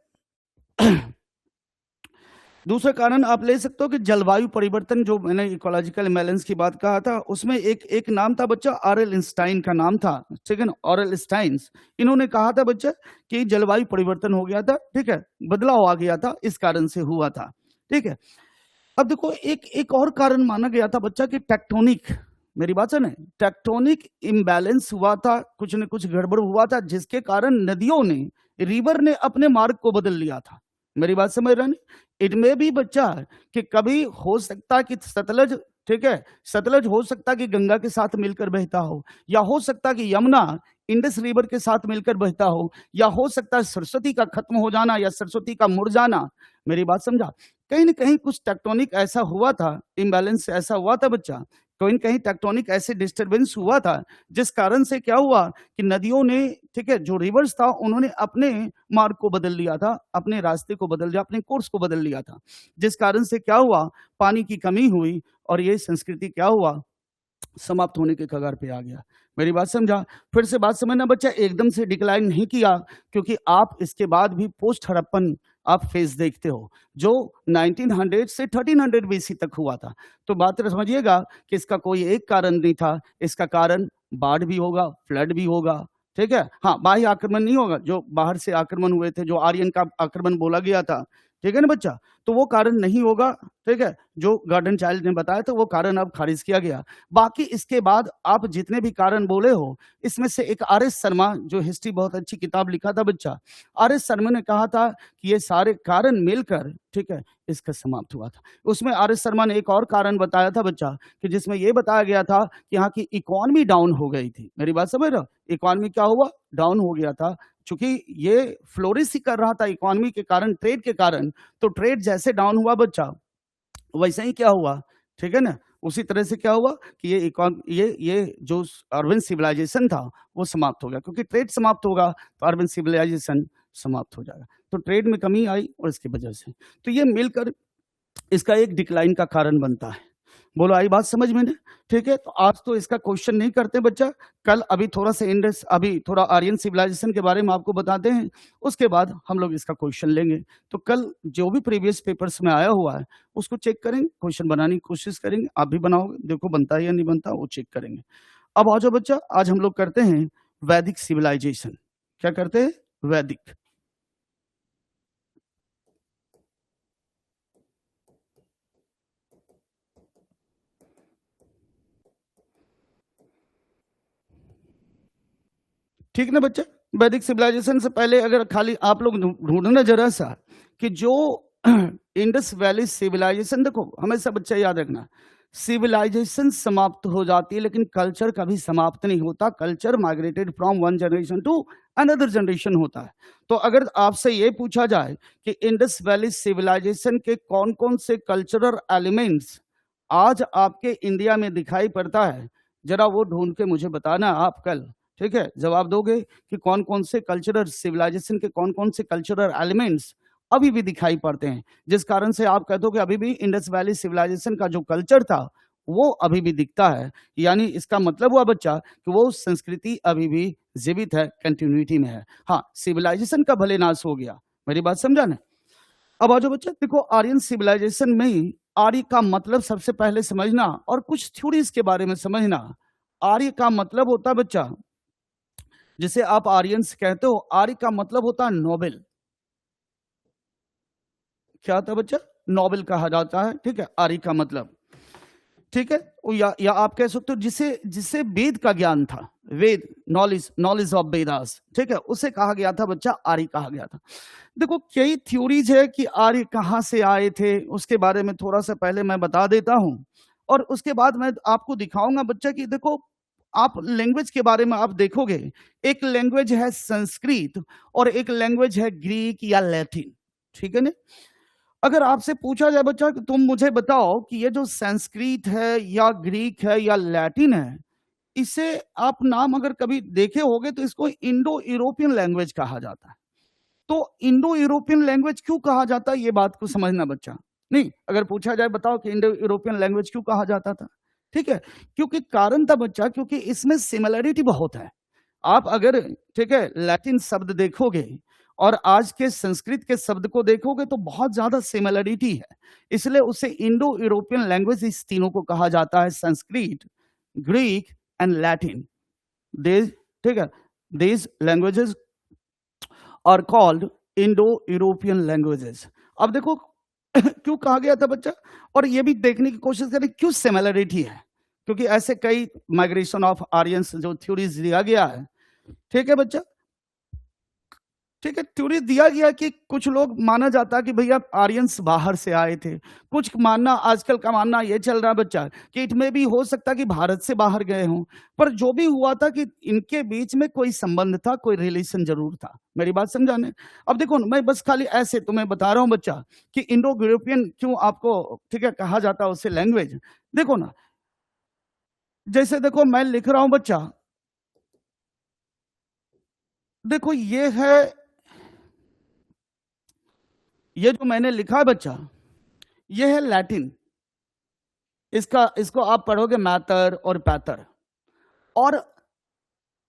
दूसरा कारण आप ले सकते हो कि जलवायु परिवर्तन, जो मैंने इकोलॉजिकल इम्बैलेंस की बात कहा था, उसमें एक नाम था बच्चा, आरएल इंस्टाइन का नाम था। ठीक है ना, आरएल इंस्टाइन्स, इन्होंने कहा था बच्चा कि जलवायु परिवर्तन हो गया था। ठीक है, बदलाव आ गया था, इस कारण से हुआ था। ठीक है, अब देखो एक और कारण माना गया था बच्चा कि टेक्टोनिक, मेरी बात सुने, टेक्टोनिक इम्बैलेंस हुआ था, कुछ न कुछ गड़बड़ हुआ था, जिसके कारण नदियों ने, रिवर ने अपने मार्ग को बदल लिया था। मेरी बात समझ रहे हैं? इट में भी बच्चा कि कभी हो सकता कि सतलज, ठीक है, सतलज हो सकता कि गंगा के साथ मिलकर बहता हो, या हो सकता कि यमुना इंडस रिवर के साथ मिलकर बहता हो, या हो सकता है सरस्वती का खत्म हो जाना या सरस्वती का मुड़ जाना। मेरी बात समझा? कहीं न कहीं कुछ टेक्टोनिक ऐसा हुआ था, इम्बैलेंस ऐसा हुआ था बच्चा, कहीं न कहीं टेक्टोनिक ऐसे डिस्टर्बेंस हुआ था, जिस कारण से क्या हुआ कि नदियों ने, ठीक है, जो रिवर्स था, उन्होंने अपने मार्ग को बदल लिया था, अपने रास्ते को बदल लिया, अपने कोर्स को बदल लिया था, जिस कारण से क्या हुआ, पानी की कमी हुई और ये संस्कृति क्या हुआ, समाप्त होने के कगार पे आ गया। मेरी बात समझा? फिर से बात समझना बच्चा, एकदम से डिक्लाइन नहीं किया, क्योंकि आप इसके बाद भी पोस्ट हड़प्पन आप फेज देखते हो, जो 1900 से 1300 बीसी तक हुआ था। तो बात समझिएगा कि इसका कोई एक कारण नहीं था, इसका कारण बाढ़ भी होगा, फ्लड भी होगा। ठीक है, हाँ, बाह्य आक्रमण नहीं होगा, जो बाहर से आक्रमण हुए थे, जो आर्यन का आक्रमण बोला गया था, ठीक है ना बच्चा, तो वो कारण नहीं होगा। ठीक है, जो गार्डन चाइल्ड ने बताया था, वो कारण अब खारिज किया गया। बाकी इसके बाद आप जितने भी कारण बोले हो, इसमें से एक आर.एस. शर्मा, जो हिस्ट्री बहुत अच्छी किताब लिखा था बच्चा, आर.एस. शर्मा ने कहा था कि ये सारे कारण मिलकर, ठीक है, इसका समाप्त हुआ था। उसमें आर.एस. शर्मा ने एक और कारण बताया था बच्चा, कि जिसमें ये बताया गया था कि यहाँ की इकोनॉमी डाउन हो गई थी। मेरी बात समझ रहे हो? इकोनॉमी क्या हुआ? डाउन हो गया था, चूंकि ये फ्लोरिश ही कर रहा था इकोनॉमी के कारण, ट्रेड के कारण। तो ट्रेड जैसे डाउन हुआ बच्चा, वैसे ही क्या हुआ, ठीक है ना, उसी तरह से क्या हुआ कि ये जो अर्बन सिविलाइजेशन था, वो समाप्त हो गया, क्योंकि ट्रेड समाप्त होगा तो अर्बन सिविलाइजेशन समाप्त हो जाएगा। तो ट्रेड में कमी आई और इसकी वजह से, तो ये मिलकर इसका एक डिक्लाइन का कारण बनता है। बोलो, आई बात समझ में? ठीक है, तो आज तो इसका क्वेश्चन नहीं करते बच्चा, कल अभी थोड़ा सा इंडस, अभी थोड़ा आर्यन सिविलाइजेशन के बारे में आपको बताते हैं, उसके बाद हम लोग इसका क्वेश्चन लेंगे। तो कल जो भी प्रीवियस पेपर्स में आया हुआ है, उसको चेक करेंगे, क्वेश्चन बनाने की कोशिश करेंगे। आप भी बनाओगे, देखो बनता है या नहीं बनता, वो चेक करेंगे। अब आ जाओ बच्चा, आज हम लोग करते हैं वैदिक सिविलाइजेशन। क्या करते हैं? वैदिक। ठीक ना बच्चा? वैदिक सिविलाइजेशन से पहले अगर खाली आप लोग ढूंढना जरा सा कि जो इंडस वैली सिविलाइजेशन, देखो हमेशा बच्चा याद रखना, सिविलाइजेशन समाप्त हो जाती है, लेकिन कल्चर कभी समाप्त नहीं होता। Culture migrated from one generation to another generation होता है। तो अगर आपसे ये पूछा जाए कि इंडस वैली सिविलाइजेशन के कौन कौन से कल्चरल एलिमेंट्स आज आपके इंडिया में दिखाई पड़ता है, जरा वो ढूंढ के मुझे बताना आप कल। ठीक है, जवाब दोगे कि कौन कौन से कल्चरल सिविलाइजेशन के कौन कौन से कल्चरल एलिमेंट्स अभी भी दिखाई पड़ते हैं, जिस कारण से आप कहते हो कि अभी भी इंडस वैली सिविलाइजेशन का जो कल्चर था वो अभी भी दिखता है। यानी इसका मतलब हुआ बच्चा कि वो संस्कृति अभी भी जीवित है, कंटिन्यूटी में है। हाँ, सिविलाइजेशन का भले नाश हो गया, मेरी बात समझा ना। अब आ जाओ बच्चा, देखो आर्यन सिविलाइजेशन में ही आर्य का मतलब सबसे पहले समझना और कुछ थ्योरीज के बारे में समझना। आर्य का मतलब होता बच्चा, जिसे आप आर्यंस कहते हो, आर्य का मतलब होता है नोबेल। क्या होता है बच्चा? नोबेल कहा जाता है, ठीक है, आर्य का मतलब, ठीक है। या आप कह सकते हो जिसे जिसे वेद का ज्ञान था, वेद, नॉलेज ऑफ वेदास, ठीक है, उसे कहा गया था बच्चा, आर्य कहा गया था। देखो कई थ्योरीज है कि आर्य कहाँ से आए थे, उसके बारे में थोड़ा सा पहले मैं बता देता हूं, और उसके बाद मैं आपको दिखाऊंगा बच्चा कि देखो, आप लैंग्वेज के बारे में आप देखोगे, एक लैंग्वेज है संस्कृत और एक लैंग्वेज है ग्रीक या लैटिन, ठीक है ना। अगर आपसे पूछा जाए बच्चा कि तुम मुझे बताओ कि ये जो संस्कृत है या ग्रीक है या लैटिन है, इसे आप नाम अगर कभी देखे होगे तो इसको इंडो यूरोपियन लैंग्वेज कहा जाता है। तो इंडो यूरोपियन लैंग्वेज क्यों कहा जाता है, ये बात को समझना बच्चा। नहीं, अगर पूछा जाए बताओ कि इंडो यूरोपियन लैंग्वेज क्यों कहा जाता था, ठीक है, क्योंकि कारण था बच्चा, क्योंकि इसमें सिमिलरिटी बहुत है। आप अगर, ठीक है, लैटिन शब्द देखोगे और आज के संस्कृत के शब्द को देखोगे तो बहुत ज्यादा सिमिलरिटी है, इसलिए उसे इंडो यूरोपियन लैंग्वेज इस तीनों को कहा जाता है, Sanskrit, Greek and Latin. These, ठीक है, these languages are called Indo European languages. अब देखो क्यों कहा गया था बच्चा, और ये भी देखने की कोशिश करें क्यों सिमिलरिटी है, क्योंकि ऐसे कई माइग्रेशन ऑफ आर्यंस जो थ्योरीज दिया गया है, ठीक है बच्चा, ठीक है, थ्योरी दिया गया कि कुछ लोग माना जाता है कि भैया आर्यंस बाहर से आए थे, कुछ मानना, आजकल का मानना ये चल रहा है बच्चा कि इनमें भी हो सकता है कि भारत से बाहर गए हों, पर जो भी हुआ था कि इनके बीच में कोई संबंध था, कोई रिलेशन जरूर था। मेरी बात समझाने, अब देखो मैं बस खाली ऐसे तुम्हें बता रहा हूं बच्चा कि इंडो यूरोपियन क्यों आपको, ठीक है, कहा जाता है उससे लैंग्वेज। देखो ना, जैसे देखो मैं लिख रहा हूं बच्चा, देखो ये जो मैंने लिखा है बच्चा, ये है लैटिन। इसको आप पढ़ोगे मैतर और पैतर, और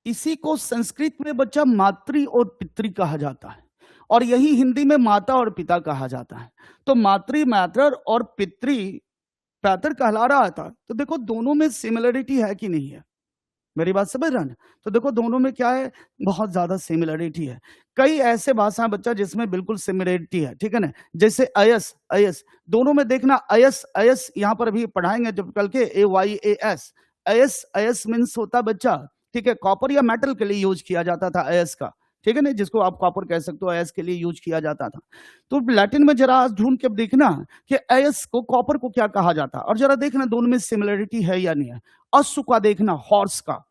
इसी को संस्कृत में बच्चा मातृ और पितृ कहा जाता है, और यही हिंदी में माता और पिता कहा जाता है। तो मातृ मैतर और पितृ पैतर कहला रहा था। तो देखो दोनों में सिमिलरिटी है कि नहीं है, मेरी बात समझ रहा है। तो देखो दोनों में क्या है, बहुत ज्यादा सिमिलरिटी है। कई ऐसे भाषा बच्चा जिसमें बिल्कुल सिमिलरिटी है, ठीक है ना, जैसे अयस, अयस, दोनों में देखना, अयस, अयस यहां पर भी पढ़ाएंगे जब कल के, AYAS, अयस, अयस मीन्स होता बच्चा, ठीक है, कॉपर या मेटल के लिए यूज किया जाता था अयस का, ठीक है ना, जिसको आप कॉपर कह सकते हो, अयस के लिए यूज किया जाता था। तो लैटिन में जरा ढूंढ के देखना कि अयस को, कॉपर को क्या कहा जाता, और जरा देखना दोनों में सिमिलरिटी है या नहीं है। अश्व का देखना, हॉर्स का,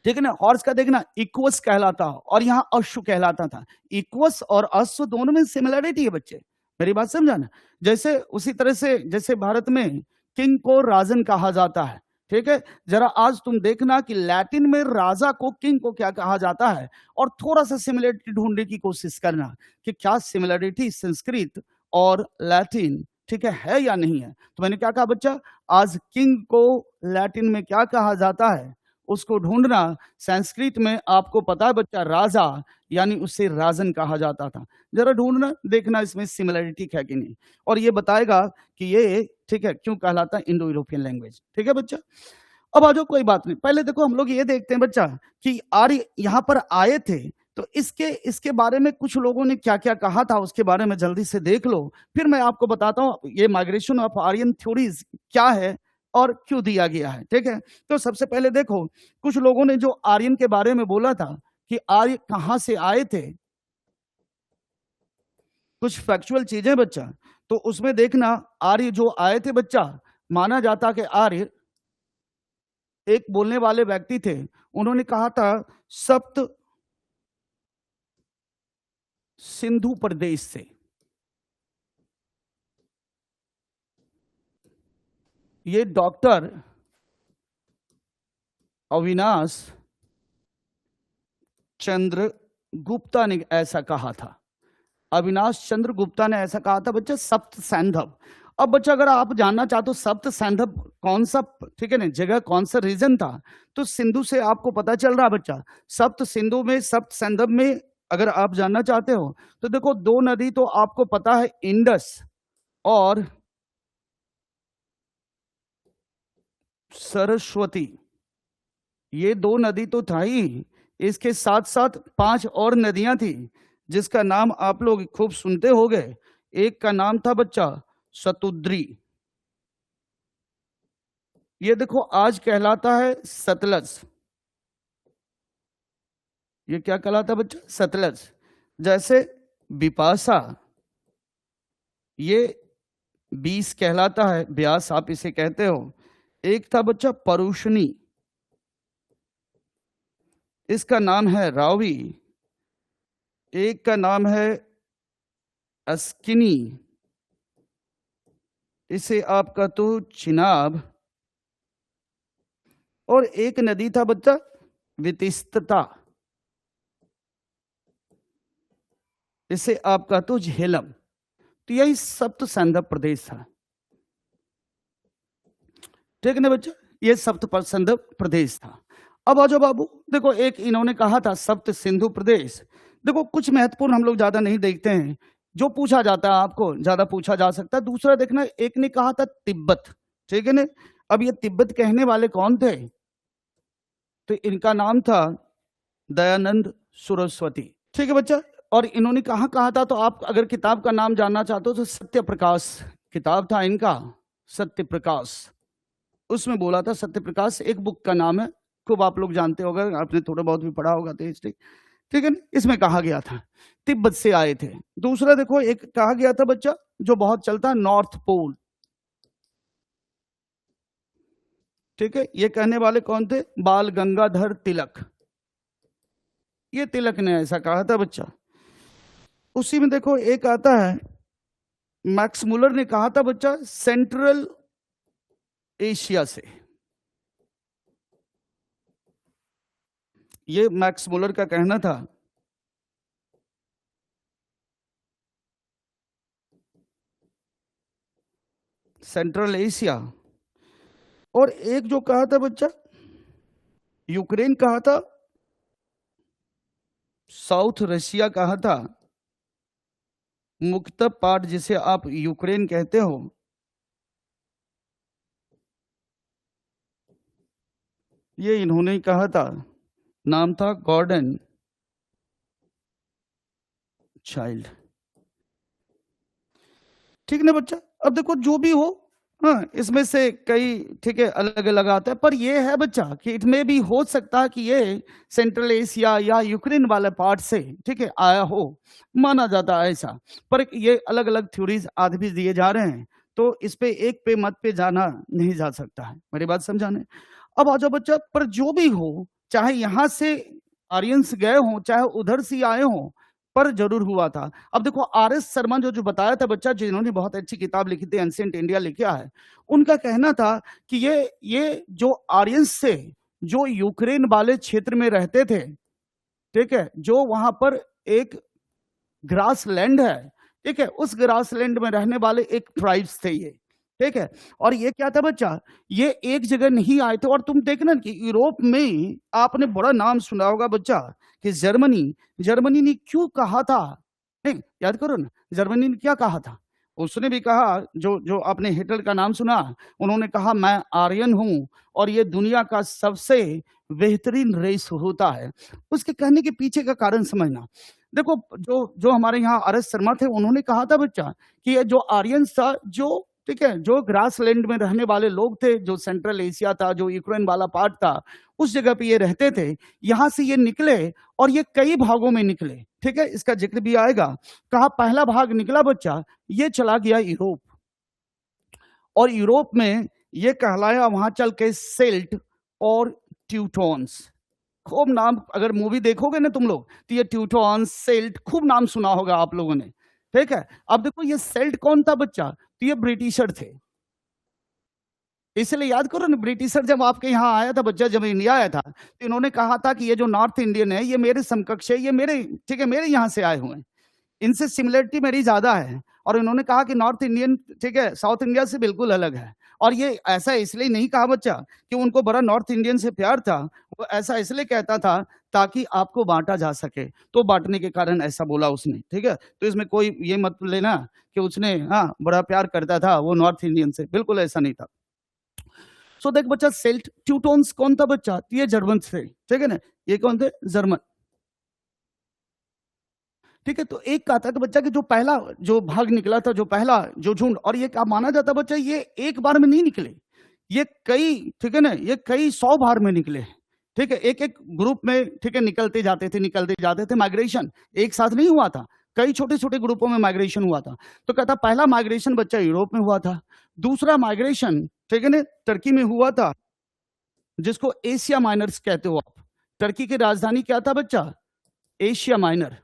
ठीक है ना, हॉर्स का देखना इक्वस कहलाता और यहाँ अश्व कहलाता था। इक्वस और अश्व दोनों में सिमिलरिटी है बच्चे, मेरी बात समझाना। जैसे उसी तरह से जैसे भारत में किंग को राजन कहा जाता है, ठीक है, जरा आज तुम देखना कि लैटिन में राजा को, किंग को क्या कहा जाता है, और थोड़ा सा सिमिलरिटी ढूंढने की कोशिश करना कि क्या सिमिलरिटी संस्कृत और लैटिन, ठीक है या नहीं है। तो मैंने क्या कहा बच्चा, आज किंग को लैटिन में क्या कहा जाता है, उसको ढूंढना। संस्कृत में आपको पता है बच्चा, राजा, यानी उससे राजन कहा जाता था। जरा ढूंढना, देखना इसमें सिमिलरिटी है कि नहीं, और ये बताएगा कि ये, ठीक है, क्यों कहलाता है इंडो यूरोपियन लैंग्वेज, ठीक है बच्चा। अब आ जाओ, कोई बात नहीं, पहले देखो हम लोग ये देखते हैं बच्चा कि आर्य यहाँ पर आए थे, तो इसके बारे में कुछ लोगों ने क्या क्या कहा था, उसके बारे में जल्दी से देख लो, फिर मैं आपको बताता हूँ ये माइग्रेशन ऑफ आर्यन थ्योरीज क्या है और क्यों दिया गया है, ठीक है। तो सबसे पहले देखो, कुछ लोगों ने जो आर्यन के बारे में बोला था कि आर्य कहां से आए थे, कुछ फैक्चुअल चीजें बच्चा, तो उसमें देखना, आर्य जो आए थे बच्चा, माना जाता कि आर्य एक बोलने वाले व्यक्ति थे, उन्होंने कहा था सप्त सिंधु प्रदेश से। ये डॉक्टर अविनाश चंद्र गुप्ता ने ऐसा कहा था, अविनाश चंद्र गुप्ता ने ऐसा कहा था बच्चा, सप्त सैंधव। अब बच्चा अगर आप जानना चाहते हो सप्त सैंधव कौन सा, ठीक है ना, जगह कौन सा रीजन था, तो सिंधु से आपको पता चल रहा है बच्चा। सप्त सिंधु में, सप्त सैंधव में अगर आप जानना चाहते हो तो देखो दो नदी तो आपको पता है, इंडस और सरस्वती, ये दो नदी तो था ही, इसके साथ साथ 5 और नदियां थी जिसका नाम आप लोग खूब सुनते होंगे। एक का नाम था बच्चा सतुद्री, ये देखो आज कहलाता है सतलज। ये क्या कहलाता है बच्चा? सतलज। जैसे बिपाशा, ये 20 कहलाता है, ब्यास आप इसे कहते हो। एक था बच्चा परुषणी, इसका नाम है रावी। एक का नाम है अस्किनी, इसे आपका तो चिनाब। और एक नदी था बच्चा वितिस्तता, इसे आपका तो झेलम। तो यही सप्त सैंधव प्रदेश था, ठीक है ना बच्चा, ये सप्त सैंधव प्रदेश था। अब आ जाओ बाबू, देखो एक इन्होंने कहा था सप्त सिंधु प्रदेश। देखो कुछ महत्वपूर्ण हम लोग ज्यादा नहीं देखते हैं, जो पूछा जाता है आपको ज्यादा पूछा जा सकता है। दूसरा देखना, एक ने कहा था तिब्बत, ठीक है ना। अब ये तिब्बत कहने वाले कौन थे? तो इनका नाम था दयानंद सरस्वती, ठीक है बच्चा। और इन्होंने कहाँ कहा था, तो आप अगर किताब का नाम जानना चाहते हो तो सत्य प्रकाश किताब था इनका, सत्य प्रकाश, उसमें बोला था। सत्य प्रकाश एक बुक का नाम है, खूब आप लोग जानते होगा, आपने थोड़ा बहुत भी पढ़ा होगा तो हिस्ट्री, ठीक है ना। इसमें कहा गया था तिब्बत से आए थे। दूसरा देखो एक कहा गया था बच्चा जो बहुत चलता है, नॉर्थ पोल, ठीक है। ये कहने वाले कौन थे? बाल गंगाधर तिलक, ये तिलक ने ऐसा कहा था बच्चा। उसी में देखो एक आता है, मैक्स मुलर ने कहा था बच्चा सेंट्रल एशिया से, ये मैक्स मुलर का कहना था। Central Asia. और एक जो कहा था बच्चा यूक्रेन कहा था, साउथ रशिया कहा था, मुक्त पार्ट जिसे आप यूक्रेन कहते हो, ये इन्होंने कहा था, नाम था गॉर्डन चाइल्ड, ठीक ना बच्चा। अब देखो जो भी हो, हाँ इसमें से कई, ठीक है, अलग अलग आता है, पर ये है बच्चा कि इसमें भी हो सकता है कि ये सेंट्रल एशिया या यूक्रेन वाले पार्ट से, ठीक है, आया हो, माना जाता है ऐसा। पर ये अलग अलग थ्योरीज आज भी दिए जा रहे हैं, तो इस पे एक पे मत पे जाना नहीं जा सकता है, मेरी बात समझाने। अब आ जाओ बच्चा, पर जो भी हो, चाहे यहां से आर्यंस गए हों चाहे उधर से आए हों, पर जरूर हुआ था। अब देखो आर.एस. शर्मा जो बताया था बच्चा, जिन्होंने बहुत अच्छी किताब लिखी थी एंशिएंट इंडिया लिखा है, उनका कहना था कि ये जो आर्यंस से जो यूक्रेन वाले क्षेत्र में रहते थे, ठीक है, जो वहां पर एक ग्रास लैंड है, ठीक है, उस ग्रास लैंड में रहने वाले एक ट्राइब्स थे ये, ठीक है। और ये क्या था बच्चा, ये एक जगह नहीं आए थे। और तुम देखना कि यूरोप में आपने बड़ा नाम सुना होगा बच्चा कि जर्मनी ने क्यों कहा था, नहीं याद करो ना, जर्मनी ने क्या कहा था? उसने भी कहा, जो आपने हिटलर का नाम सुना, उन्होंने कहा मैं आर्यन हूं और ये दुनिया का सबसे बेहतरीन रेस होता है। उसके कहने के पीछे का कारण समझना। देखो जो हमारे यहाँ आर.एस. शर्मा थे, उन्होंने कहा था बच्चा कि ये जो आर्यन था, जो, ठीक है, जो ग्रास लैंड में रहने वाले लोग थे, जो सेंट्रल एशिया था, जो यूक्रेन वाला पार्ट था, उस जगह पे ये रहते थे। यहां से ये निकले और ये कई भागों में निकले, ठीक है, इसका जिक्र भी आएगा। कहा पहला भाग निकला बच्चा, ये चला गया यूरोप, और यूरोप में ये कहलाया वहां चल के सेल्ट और ट्यूटोन्स। खूब नाम, अगर मूवी देखोगे ना तुम लोग, तो ये ट्यूटोन्स, सेल्ट, खूब नाम सुना होगा आप लोगों ने, ठीक है। अब देखो ये सेल्ट कौन था बच्चा, तो ये ब्रिटिशर थे। इसलिए याद करो ना, ब्रिटिशर जब आपके यहाँ आया था बच्चा, जब इंडिया आया था, तो इन्होंने कहा था कि ये जो नॉर्थ इंडियन है ये मेरे समकक्ष है, ये मेरे, ठीक है, मेरे यहाँ से आए हुए हैं। इनसे सिमिलरिटी मेरी ज्यादा है। और इन्होंने कहा कि नॉर्थ इंडियन, ठीक है, साउथ इंडिया से बिल्कुल अलग है। और ये ऐसा इसलिए नहीं कहा बच्चा कि उनको बड़ा नॉर्थ इंडियन से प्यार था, वो ऐसा इसलिए कहता था ताकि आपको बांटा जा सके, तो बांटने के कारण ऐसा बोला उसने, ठीक है। तो इसमें कोई ये मत लेना कि उसने हाँ बड़ा प्यार करता था वो नॉर्थ इंडियन से, बिल्कुल ऐसा नहीं था। सो देख बच्चा, सेल्ट ट्यूटोन्स कौन था बच्चा? ये जर्मन थे, ठीक है ना, ये कौन थे? जर्मन, ठीक है। तो एक कहा था कि बच्चा कि जो पहला जो भाग निकला था, जो पहला जो झुंड, और ये क्या माना जाता बच्चा, ये एक बार में नहीं निकले, ये कई, ठीक है ना, ये कई 100 बार में निकले, ठीक है। एक एक ग्रुप में, ठीक है, निकलते जाते थे। माइग्रेशन एक साथ नहीं हुआ था, कई छोटे छोटे ग्रुपों में माइग्रेशन हुआ था। तो कहता पहला माइग्रेशन बच्चा यूरोप में हुआ था, दूसरा माइग्रेशन, ठीक है ना, टर्की में हुआ था, जिसको एशिया माइनर्स कहते हो आप। टर्की की राजधानी क्या था बच्चा? एशिया माइनर,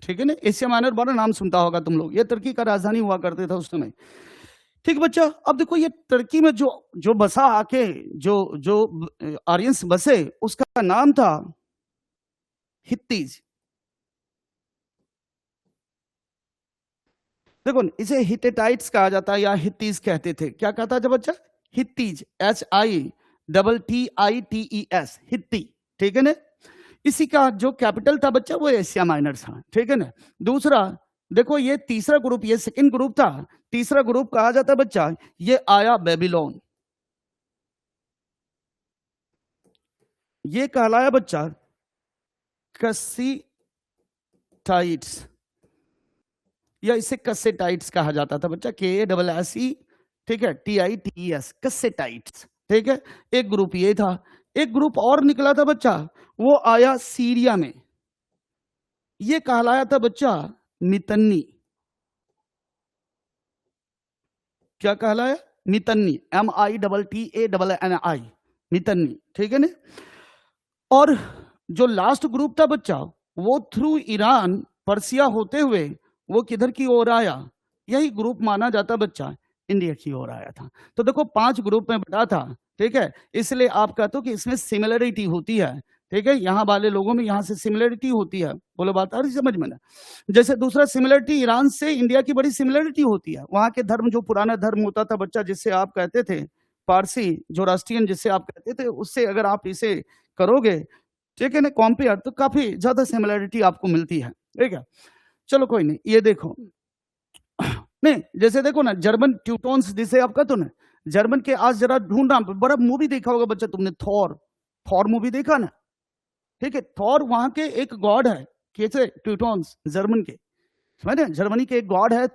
ठीक है ना। एशिया माइनर बड़ा नाम सुनता होगा तुम लोग, ये तुर्की का राजधानी हुआ करते था उस समय, ठीक बच्चा। अब देखो ये तुर्की में जो जो बसा आके जो जो आर्यंस बसे, उसका नाम था हित्तीज। देखो इसे हिटेटाइट्स कहा जाता है या हित्तीज कहते थे। क्या कहता था बच्चा? हित्तीज, HITTITES, हित्ती, ठीक है ना। इसी का जो कैपिटल था बच्चा वो एशिया माइनर था, ठीक है ना। दूसरा देखो ये तीसरा ग्रुप, ये सेकंड ग्रुप था, तीसरा ग्रुप कहा जाता बच्चा, ये आया बेबीलोन, ये कहलाया बच्चा कस्सीटाइट्स, या इसे कस्सेटाइट्स कहा जाता था बच्चा, KASSE, ठीक है, TITES, कस्सेटाइट्स, ठीक है। एक ग्रुप ये था। एक ग्रुप और निकला था बच्चा, वो आया सीरिया में, ये कहलाया था बच्चा मितन्नी। क्या कहलाया? मितन्नी, MITTANNI, मितन्नी, ठीक है ना। और जो लास्ट ग्रुप था बच्चा, वो थ्रू ईरान पर्सिया होते हुए वो किधर की ओर आया? यही ग्रुप माना जाता बच्चा इंडिया की ओर आया था। तो देखो 5 ग्रुप में बटा था, ठीक है। इसलिए आप कहते हो कि इसमें सिमिलरिटी होती है, ठीक है, यहाँ वाले लोगों में यहाँ से सिमिलरिटी होती है। बोलो बात आ रही समझ में ना? जैसे दूसरा सिमिलरिटी, ईरान से इंडिया की बड़ी सिमिलरिटी होती है। वहां के धर्म, जो पुराना धर्म होता था बच्चा, जिससे आप कहते थे पारसी, जो राष्ट्रीयन जिससे आप कहते थे, उससे अगर आप इसे करोगे, ठीक है ना, कंपेयर, तो काफी ज्यादा सिमिलरिटी आपको मिलती है, ठीक है। चलो कोई नहीं, ये देखो नहीं, जैसे देखो ना जर्मन ट्यूटोन्स जिसे आप कहते हो ना, जर्मन के आज जरा ढूंढना, बड़ा मूवी देखा होगा बच्चा तुमने, थॉर मूवी देखा ना, ठीक है। थॉर वहां के एक गॉड है, कैसे? ट्यूटोन्स, जर्मन के, समझे, जर्मनी के एक गॉड है,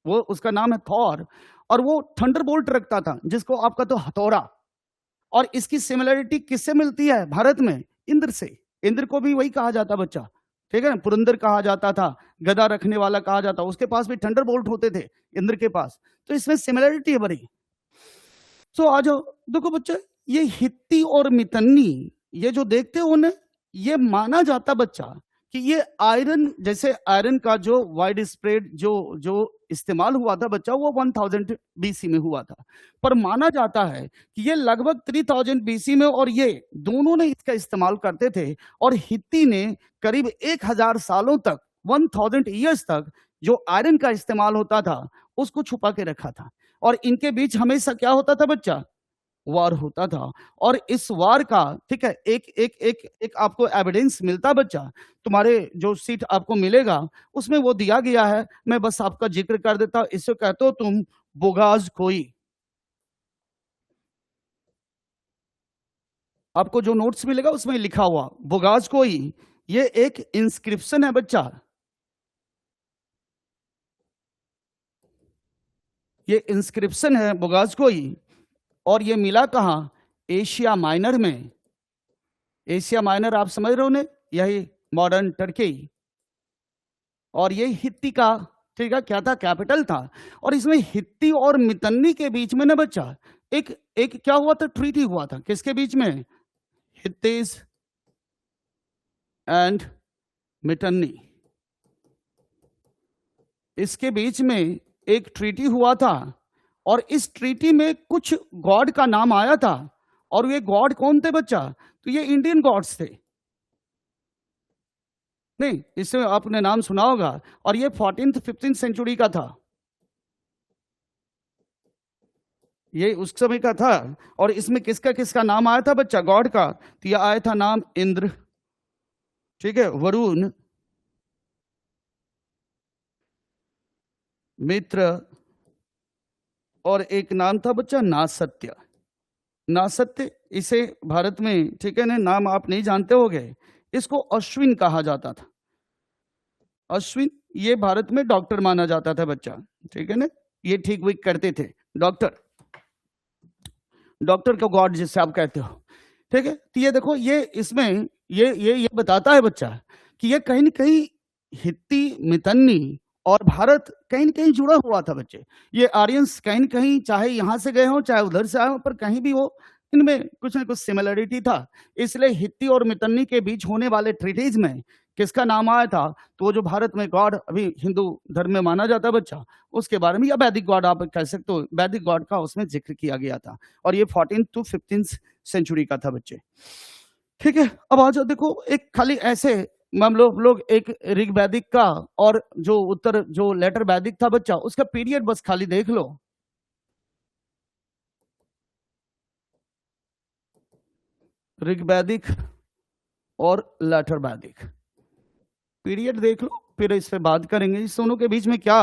वो उसका नाम है थॉर, और वो थंडरबोल्ट रखता था, जिसको आपका तो हथौड़ा। और इसकी सिमिलरिटी किससे मिलती है भारत में? इंद्र से। इंद्र को भी वही कहा जाता बच्चा, ठीक है ना, पुरंदर कहा जाता था, गदा रखने वाला कहा जाता, उसके पास भी थंडरबोल्ट होते थे इंद्र के पास। तो इसमें सिमिलरिटी है बड़ी। सो आ जाओ, देखो बच्चा, ये हित्ती और मितन्नी, ये जो देखते हो ना, ये माना जाता बच्चा कि ये आयरन, जैसे आयरन का जो वाइड स्प्रेड जो जो इस्तेमाल हुआ था बच्चा, वो 1000 BC में हुआ था। पर माना जाता है कि ये लगभग 3000 BC में, और ये दोनों ने इसका इस्तेमाल करते थे। और हित्ती ने करीब 1000 सालों तक, 1000 ईयर्स तक, जो आयरन का इस्तेमाल होता था उसको छुपा के रखा था। और इनके बीच हमेशा क्या होता था बच्चा? वार होता था। और इस वार का, ठीक है, एक एक एक एक आपको एविडेंस मिलता बच्चा, तुम्हारे जो सीट आपको मिलेगा उसमें वो दिया गया है। मैं बस आपका जिक्र कर देता हूं, इससे कहते हो तुम बोगाज कोई। आपको जो नोट्स मिलेगा उसमें लिखा हुआ बोगाज कोई, ये एक इंस्क्रिप्शन है बच्चा, ये इंस्क्रिप्शन है बोगाज कोई। और ये मिला कहां? एशिया माइनर में। एशिया माइनर आप समझ रहे हो ने, यही मॉडर्न टर्की। और ये हित्ती का, ठीक है, क्या था? कैपिटल था। और इसमें हित्ती और मितन्नी के बीच में ना बच्चा एक एक क्या हुआ था? ट्रीटी हुआ था। किसके बीच में? हित्तीज एंड मितन्नी, इसके बीच में एक ट्रीटी हुआ था। और इस ट्रीटी में कुछ गॉड का नाम आया था। और ये गॉड कौन थे बच्चा? तो ये इंडियन गॉड्स थे। नहीं, इससे आपने नाम सुना होगा, और ये 14th 15th सेंचुरी का था, ये उस समय का था। और इसमें किसका किसका नाम आया था बच्चा, गॉड का? तो ये आया था नाम इंद्र, ठीक है, वरुण, मित्र, और एक नाम था बच्चा नासत्य। नासत्य, इसे भारत में, ठीक है ना, नाम आप नहीं जानते होगे, इसको अश्विन कहा जाता था। अश्विन, ये भारत में डॉक्टर माना जाता था बच्चा, ठीक है ना, ये ठीक विक करते थे, डॉक्टर, डॉक्टर को गॉड जिससे आप कहते हो, ठीक है। तो ये देखो, ये इसमें ये बताता है बच्चा कि ये कहीं ना कहीं हित्ती, मितन्नी और भारत कहीं ना कहीं जुड़ा हुआ था बच्चे। ये आर्यंस कहीं ना कहीं, चाहे यहां से गए हो चाहे उधर से आए हो, पर कहीं भी हो, इनमें कुछ ना कुछ सिमिलरिटी था। इसलिए हित्ती और मितन्नी के बीच होने वाले ट्रीटीज में किसका नाम आया था, तो वो जो भारत में गॉड अभी हिंदू धर्म में माना जाता है बच्चा, उसके बारे में, या वैदिक गॉड आप कह सकते हो, वैदिक गॉड का उसमें जिक्र किया गया था। और ये 14th to 15th सेंचुरी का था बच्चे, ठीक है। अब आ जाओ, देखो एक खाली ऐसे हम लोग एक ऋग वैदिक का और जो उत्तर जो लेटर वैदिक था बच्चा, उसका पीरियड बस खाली देख लो। ऋग वैदिक और लेटर वैदिक पीरियड देख लो, फिर इस पे बात करेंगे इस दोनों के बीच में क्या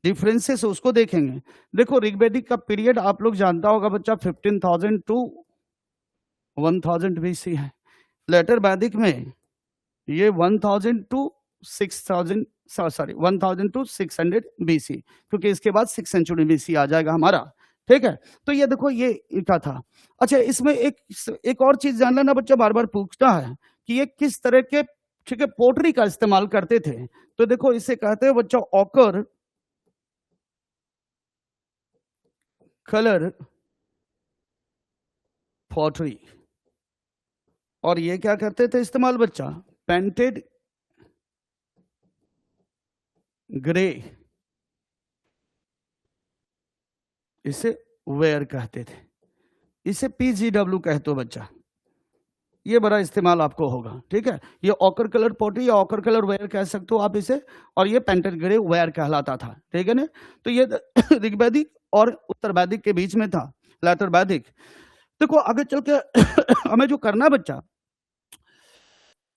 डिफरेंसेस है उसको देखेंगे। देखो ऋग्वेदिक का पीरियड आप लोग जानता होगा बच्चा, 15,000 टू 1000 BC है। लेटर वैदिक में ये 1000 टू 6000, सॉरी 1000 टू 600 BC, क्योंकि इसके बाद 6th सेंचुरी BC आ जाएगा हमारा, ठीक है। तो ये देखो, ये इनका था। अच्छा, इसमें एक और चीज जान लेना बच्चा, बार बार पूछता है कि ये किस तरह के, ठीक है, पोटरी का इस्तेमाल करते थे। तो देखो, इसे कहते हैं बच्चा ऑकर कलर पॉटरी। और ये क्या करते थे इस्तेमाल बच्चा, पेंटेड ग्रे, इसे वेयर कहते थे, इसे PGW कहते हो बच्चा, ये बड़ा इस्तेमाल आपको होगा, ठीक है। ये ऑकर कलर पॉटरी या ऑकर कलर वेयर कह सकते हो आप इसे, और ये पेंटेड ग्रे वेयर कहलाता था, ठीक है ना। तो ये ऋग्वैदिक और उत्तर वैदिक के बीच में था, लेटर वैदिक। देखो आगे चल के हमें जो करना है बच्चा,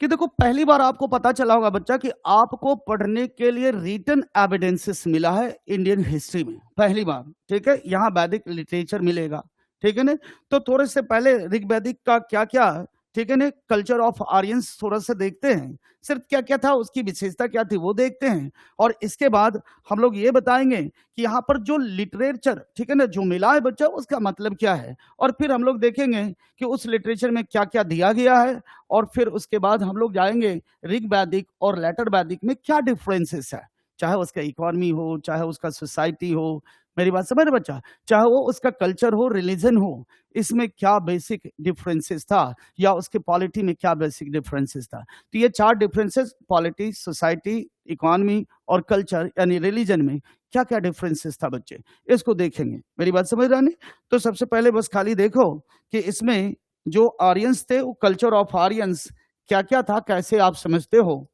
कि देखो पहली बार आपको पता चला होगा बच्चा कि आपको पढ़ने के लिए रिटन एविडेंसेस मिला है इंडियन हिस्ट्री में, पहली बार, ठीक है। यहाँ वैदिक लिटरेचर मिलेगा, ठीक है ना। तो थोड़े से पहले ऋग्वैदिक का क्या क्या, ठीक है ना, कल्चर ऑफ आर्यंस थोड़ा सा देखते हैं, सिर्फ क्या क्या था, उसकी विशेषता क्या थी वो देखते हैं। और इसके बाद हम लोग ये बताएंगे कि यहाँ पर जो लिटरेचर, ठीक है ना, जो मिला है बच्चा, उसका मतलब क्या है। और फिर हम लोग देखेंगे कि उस लिटरेचर में क्या क्या दिया गया है। और फिर उसके बाद हम लोग जाएंगे ऋग वैदिक और लेटर वैदिक में क्या डिफरेंसेस है, चाहे उसका इकोनॉमी हो, चाहे उसका सोसाइटी हो, मेरी बात समझ रहे बच्चा, चाहे वो उसका कल्चर हो, रिलीजन हो, इसमें क्या बेसिक डिफरेंसेस था, या उसके पॉलिटी में क्या बेसिक डिफरेंसेस था। तो ये 4 डिफरेंसेस, पॉलिटी, सोसाइटी, इकोनॉमी और कल्चर यानी रिलीजन में क्या क्या डिफरेंसेस था बच्चे, इसको देखेंगे। मेरी बात समझ रहे हैं? तो सबसे पहले बस खाली देखो कि इसमें जो आर्यंस थे, वो कल्चर ऑफ आर्यंस क्या क्या था, कैसे आप समझते हो।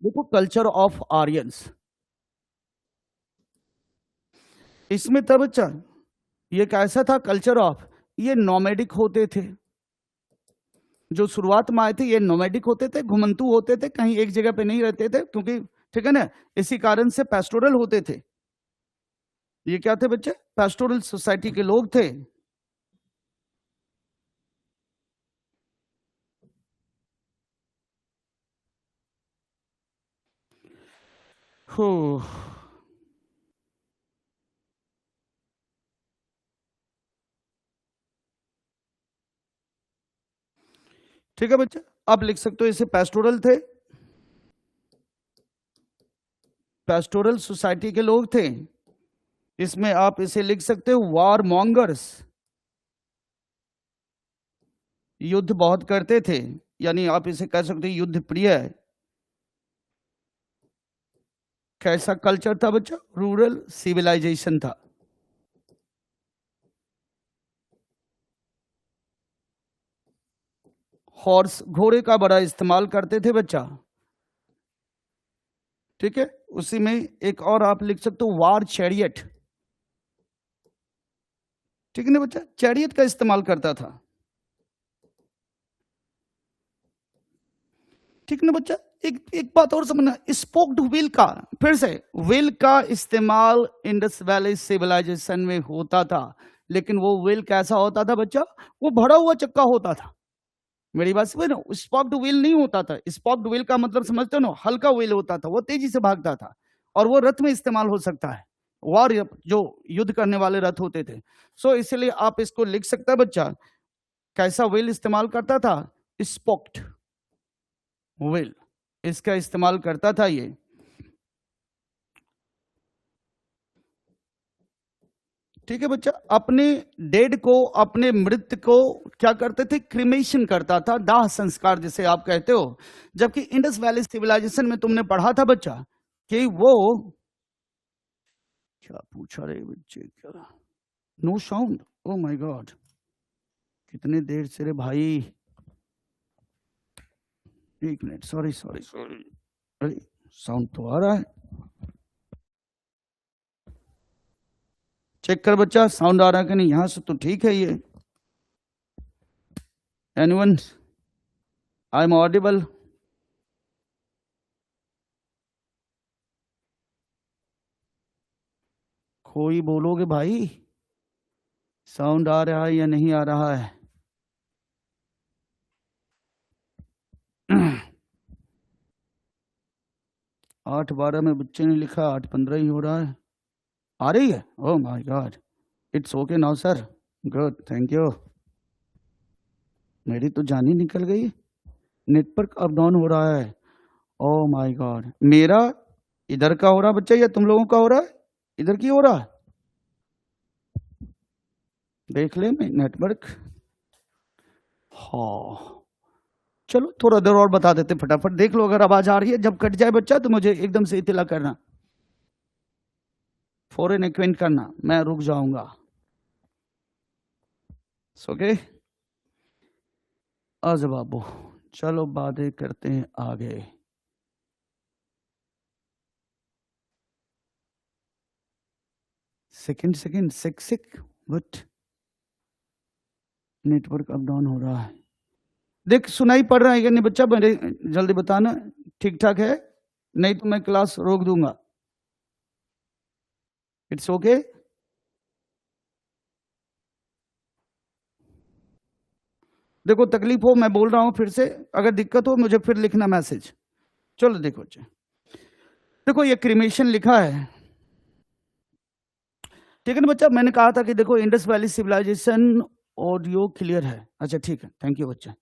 देखो कल्चर ऑफ आर्यंस, इसमें था बच्चा, ये कैसा था कल्चर ऑफ, ये नोमैडिक होते थे। जो शुरुआत में आए थे ये नोमैडिक होते थे, घुमंतु होते थे, कहीं एक जगह पे नहीं रहते थे, क्योंकि, ठीक है ना, इसी कारण से पेस्टोरल होते थे। ये क्या थे बच्चे, पेस्टोरल सोसाइटी के लोग थे। हो, ठीक है बच्चे, आप लिख सकते हो इसे पेस्टोरल थे, पेस्टोरल सोसाइटी के लोग थे। इसमें आप इसे लिख सकते हो वार मॉन्गर्स, युद्ध बहुत करते थे, यानी आप इसे कह सकते हो युद्ध प्रिय। कैसा कल्चर था बच्चा, रूरल सिविलाइजेशन था। हॉर्स, घोड़े का बड़ा इस्तेमाल करते थे बच्चा, ठीक है। उसी में एक और आप लिख सकते हो वार चैरियट, ठीक है ना बच्चा, चैरियट का इस्तेमाल करता था, ठीक ना बच्चा। एक बात और समझना, स्पोक्ड व्हील का, फिर से व्हील का इस्तेमाल इंडस वैली सिविलाइजेशन में होता था, लेकिन वो व्हील कैसा होता था बच्चा, वो भरा हुआ चक्का होता था। मेरी बात समझ ना, स्पोक्ड व्हील नहीं होता था। स्पोक्ड व्हील का मतलब समझते हो ना, हल्का व्हील होता था, वो तेजी से भागता था और वो रथ में इस्तेमाल हो सकता है, वॉर जो युद्ध करने वाले रथ होते थे। सो इसलिए आप इसको लिख सकता है बच्चा, कैसा व्हील इस्तेमाल करता था, स्पोक्ड व्हील, इसका इस्तेमाल करता था ये, ठीक है बच्चा। अपने डेड को, अपने मृत को क्या करते थे, क्रिमेशन करता था, दाह संस्कार जिसे आप कहते हो। जबकि इंडस वैली सिविलाइजेशन में तुमने पढ़ा था बच्चा कि वो, क्या पूछा रहे बच्चे, क्या no sound, oh my God, कितने देर से रे भाई, एक मिनट, सॉरी सॉरी सॉरी, अरे साउंड तो आ रहा है, चेक कर बच्चा साउंड आ रहा है कि नहीं, यहां से तो ठीक है ये। एनीवन, आई एम ऑडिबल, कोई बोलोगे भाई, साउंड आ रहा है या नहीं आ रहा है? 8:12 में बच्चे ने लिखा, 8:15 ही हो रहा है, आ रही है, oh my God, it's okay now sir, good, thank you. मेरी तो जान ही निकल गई, नेटवर्क अप डाउन हो रहा है, ओह माय गॉड। मेरा इधर का हो रहा बच्चा या तुम लोगों का हो रहा है, इधर की हो रहा है, देख ले मैं नेटवर्क, हाँ चलो थोड़ा देर और बता देते, फटाफट देख लो, अगर आवाज आ रही है, जब कट जाए बच्चा तो मुझे एकदम से इत्तला करना, फॉरेन एक्वेंट करना, मैं रुक जाऊंगा, ओके। आज बाबू चलो बातें करते हैं आगे। Second sick but network up down हो रहा है, देख सुनाई पड़ रहा है या नहीं बच्चा, मेरे जल्दी बताना, ठीक ठाक है, नहीं तो मैं क्लास रोक दूंगा, इट्स ओके। देखो तकलीफ हो, मैं बोल रहा हूं फिर से, अगर दिक्कत हो मुझे फिर लिखना मैसेज। चलो देखो अच्छा, देखो ये क्रिमेशन लिखा है, ठीक है ना बच्चा। मैंने कहा था कि देखो Indus valley civilisation, audio clear है, अच्छा ठीक है, थैंक यू बच्चा।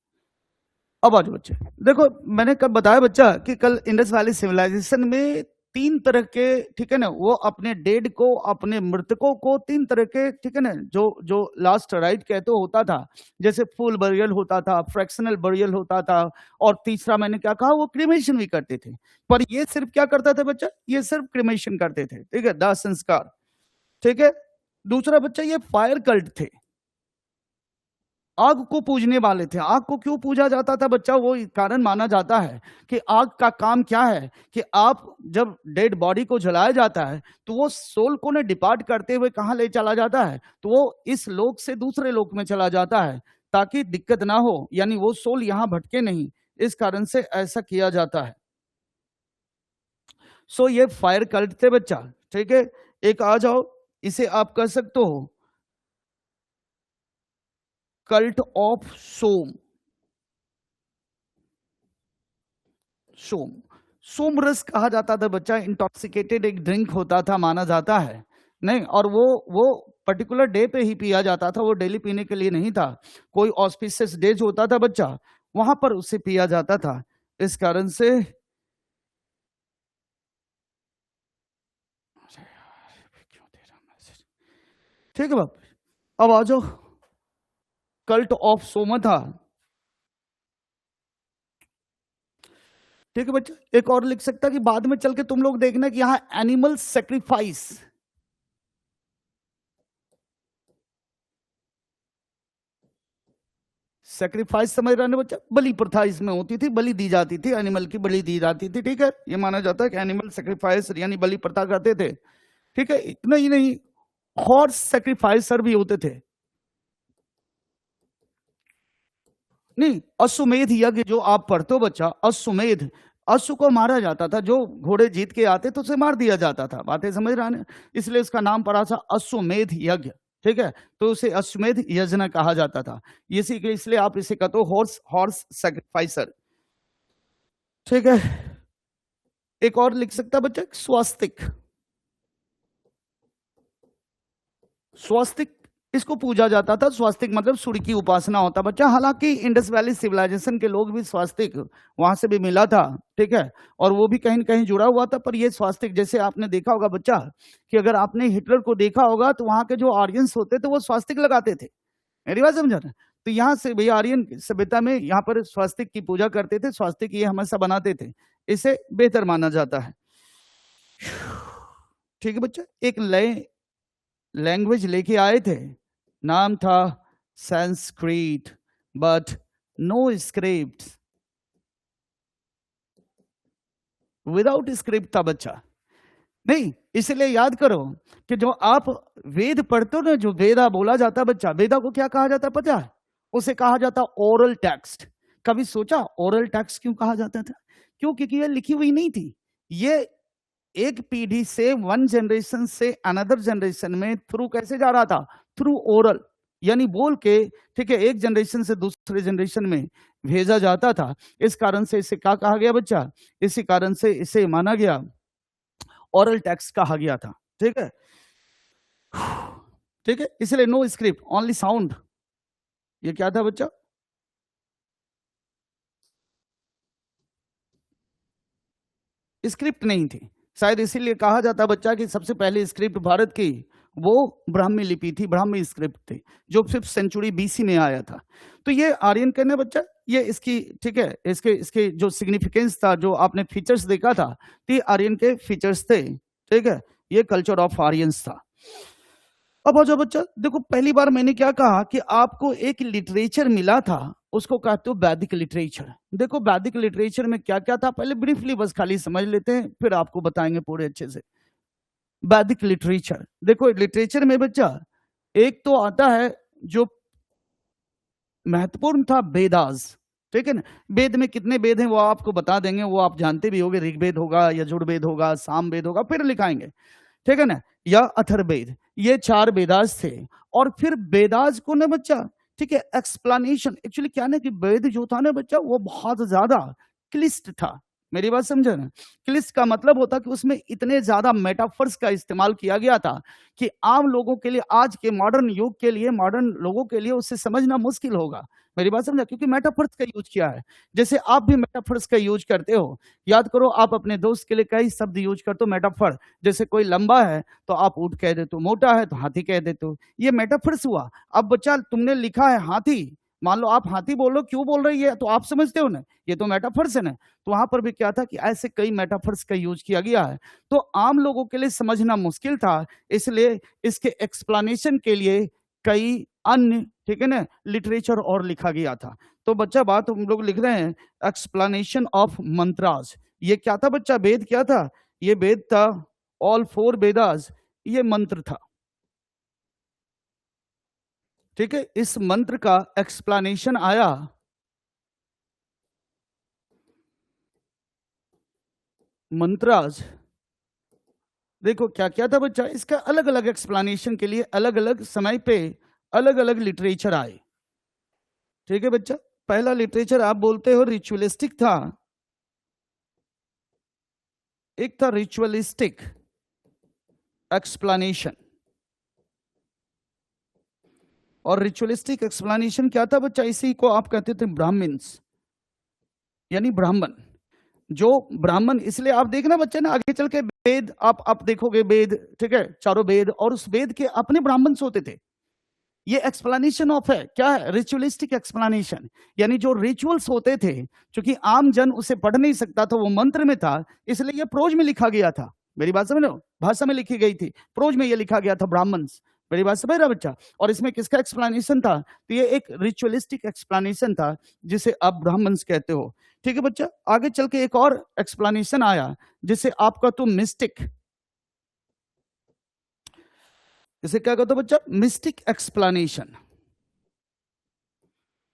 अब आ जाओ बच्चे, देखो मैंने कब बताया बच्चा कि कल इंडस वैली सिविलाइजेशन में 3 तरह के, ठीक है ना, वो अपने डेड को, अपने मृतकों को 3 तरह के, ठीक है ना, जो जो लास्ट राइट कहते होता था, जैसे फुल बरियल होता था, फ्रैक्शनल बरियल होता था, और तीसरा मैंने क्या कहा, वो क्रिमेशन भी करते थे। पर ये सिर्फ क्या करता था बच्चा, ये सिर्फ क्रिमेशन करते थे, ठीक है, दाह संस्कार, ठीक है। दूसरा बच्चा, ये फायर कल्ट थे, आग को पूजने वाले थे। आग को क्यों पूजा जाता था बच्चा, वो कारण माना जाता है कि आग का काम क्या है, कि आप जब डेड बॉडी को जलाया जाता है तो वो सोल को ने डिपार्ट करते हुए कहां ले चला जाता है, तो वो इस लोक से दूसरे लोक में चला जाता है, ताकि दिक्कत ना हो, यानी वो सोल यहां भटके नहीं, इस कारण से ऐसा किया जाता है। सो ये फायर कल्ट थे बच्चा, ठीक है। एक आ जाओ, इसे आप कर सकते हो कल्ट ऑफ सोम। सोम, सोम रस कहा जाता था बच्चा, इंटॉक्सिकेटेड एक ड्रिंक होता था माना जाता है, नहीं, और वो पर्टिकुलर डे पे ही पिया जाता था, वो डेली पीने के लिए नहीं था, कोई ऑस्पिशियस डेज होता था बच्चा, वहां पर उसे पिया जाता था, इस कारण से। ठीक है बाप, अब आ जाओ, कल्ट ऑफ सोमा था, ठीक है बच्चा। एक और लिख सकता कि बाद में चल के तुम लोग देखना कि यहां एनिमल सेक्रीफाइस, सेक्रीफाइस समझ रहे हैं बच्चा, बलि प्रथा इसमें होती थी, बलि दी जाती थी, एनिमल की बलि दी जाती थी, ठीक है। ये माना जाता है कि एनिमल सेक्रीफाइस यानी बलि प्रथा करते थे, ठीक है। इतना ही नहीं, हॉर्स सेक्रीफाइसर भी होते थे। नहीं, अश्वमेध यज्ञ जो आप पढ़ते हो बच्चा, अश्वमेध, अश्व को मारा जाता था, जो घोड़े जीत के आते तो उसे मार दिया जाता था, बातें समझ रहे हैं, इसलिए उसका नाम पड़ा था अश्वमेध यज्ञ, ठीक है। तो उसे अश्वमेध यज्ञ कहा जाता था, इसी के इसलिए आप इसे कहते हो हॉर्स सैक्रिफाइसर, ठीक है। एक और लिख सकता है बच्चा, स्वास्तिक। स्वास्तिक इसको पूजा जाता था, स्वास्तिक मतलब सूर्य की उपासना होता बच्चा। हालांकि इंडस वैली सिविलाइजेशन के लोग भी स्वास्तिक वहां से भी मिला था, ठीक है, और वो भी कहीं न कहीं जुड़ा हुआ था। पर ये स्वास्तिक, जैसे आपने देखा होगा बच्चा कि अगर आपने हिटलर को देखा होगा तो वहां के जो आर्यंस होते थे वो स्वास्तिक लगाते थे, मेरी बात समझा ना। तो यहाँ से भैया आर्यन सभ्यता में यहाँ पर स्वास्तिक की पूजा करते थे, स्वास्तिक ये हमेशा बनाते थे, इसे बेहतर माना जाता है, ठीक है बच्चा। एक लैंग्वेज लेके आए थे, नाम था Sanskrit, but no script, without script था बच्चा। नहीं, इसलिए याद करो कि जो आप वेद पढ़ते हो ना, जो वेदा बोला जाता है बच्चा, वेदा को क्या कहा जाता है पता है? उसे कहा जाता ओरल टेक्स्ट। कभी सोचा ओरल टेक्स्ट क्यों कहा जाता था? क्यों? क्योंकि ये लिखी हुई नहीं थी, ये एक पीढ़ी से, वन जनरेशन से अनदर जनरेशन में थ्रू कैसे जा रहा था? थ्रू ओरल, यानी बोल के, ठीक है, एक जनरेशन से दूसरे जनरेशन में भेजा जाता था। इस कारण से इसे क्या कहा गया बच्चा? इसी कारण से इसे माना गया ओरल टेक्स्ट कहा गया था, ठीक है, ठीक है। इसलिए नो स्क्रिप्ट, ओनली साउंड। ये क्या था बच्चा? स्क्रिप्ट नहीं थी, शायद इसीलिए कहा जाता बच्चा कि सबसे पहले स्क्रिप्ट भारत की वो ब्राह्मी लिपि थी, ब्राह्मी स्क्रिप्ट थी, जो 5th सेंचुरी बीसी में आया था। तो ये आर्यन कहने बच्चा, ये इसकी, ठीक है, इसके जो सिग्निफिकेंस था, जो आपने फीचर्स देखा था, तो ये आर्यन के फीचर्स थे, ठीक है। ये कल्चर ऑफ आर्यंस था। अब आ जाओ बच्चा, देखो पहली बार मैंने क्या कहा कि आपको एक लिटरेचर मिला था, उसको कहते हो वैदिक लिटरेचर। देखो वैदिक लिटरेचर में क्या क्या था, पहले ब्रीफली बस खाली समझ लेते हैं, फिर आपको बताएंगे पूरे अच्छे से। वैदिक लिटरेचर, देखो लिटरेचर में बच्चा एक तो आता है जो महत्वपूर्ण था, वेदास, ठीक है ना। वेद में कितने वेद हैं वो आपको बता देंगे, वो आप जानते भी होंगे, ऋग्वेद होगा, यजुर्वेद होगा, सामवेद होगा, फिर लिखाएंगे, ठीक है ना, या अथर्ववेद, ये 4 वेदास थे। और फिर वेदास को ना बच्चा, ठीक है, एक्सप्लेनेशन, एक्चुअली क्या ना कि वेद जो था ना बच्चा, वो बहुत ज्यादा क्लिष्ट था, मेरी बात समझे ना। क्लिष्ट का मतलब होता कि उसमें इतने ज्यादा मेटाफर्स का इस्तेमाल किया गया था कि आम लोगों के लिए, आज के मॉडर्न युग के लिए, मॉडर्न लोगों के लिए उसे समझना मुश्किल होगा, मेरी बात समझा, क्योंकि मेटाफर्स का यूज किया है। जैसे आप भी मेटाफर्स का यूज करते हो, याद करो, आप अपने दोस्त के लिए कई शब्द यूज करते हो मेटाफर। जैसे कोई लंबा है तो आप ऊंट कह देते हो, मोटा है तो हाथी कह देते हो, ये मेटाफर्स हुआ। अब बच्चा तुमने लिखा है हाथी, मान लो आप हाथी बोलो, क्यों बोल रही है, तो आप समझते हो ना, ये तो मेटाफर्स है ना। तो वहां पर भी क्या था कि ऐसे कई मेटाफर्स का यूज किया गया है, तो आम लोगों के लिए समझना मुश्किल था, इसलिए इसके एक्सप्लेनेशन के लिए कई अन्य, ठीक है ना, लिटरेचर और लिखा गया था। तो बच्चा बात हम लोग लिख रहे हैं एक्सप्लेनेशन ऑफ मंत्रास। ये क्या था बच्चा? वेद क्या था? ये वेद था, ऑल 4 वेदास, ये मंत्र था, ठीक है। इस मंत्र का एक्सप्लेनेशन आया मंत्रास। देखो क्या क्या था बच्चा, इसका अलग अलग एक्सप्लेनेशन के लिए अलग अलग समय पे अलग अलग लिटरेचर आए, ठीक है बच्चा। पहला लिटरेचर आप बोलते हो रिचुअलिस्टिक था, एक था रिचुअलिस्टिक एक्सप्लेनेशन। और रिचुअलिस्टिक एक्सप्लेनेशन क्या था बच्चा? इसी को आप कहते थे ब्राह्मण्स, यानी ब्राह्मण। जो ब्राह्मण, इसलिए आप देखना बच्चे ना, आगे चल के वेद आप देखोगे, वेद, ठीक है, 4 वेद, और उस वेद के अपने ब्राह्मण होते थे। ये एक्सप्लेनेशन ऑफ है, क्या है? रिचुअलिस्टिक एक्सप्लेनेशन, यानी जो रिचुअल्स होते थे, क्योंकि आम जन उसे पढ़ नहीं सकता था, वो मंत्र में था, इसलिए ये प्रोज में लिखा गया था, मेरी बात समझ लो, भाषा में लिखी गई थी, प्रोज में ये लिखा गया था ब्राह्मण्स। मेरी बात समझ रहा बच्चा? और इसमें किसका एक्सप्लेनेशन था? तो ये एक रिचुअलिस्टिक एक्सप्लेनेशन था, जिसे आप ब्राह्मण्स कहते हो। ठीक है बच्चा? आगे चल के एक और एक्सप्लेनेशन आया, जिसे आपका तो मिस्टिक, इसे क्या कहते हो बच्चा? Mistake explanation.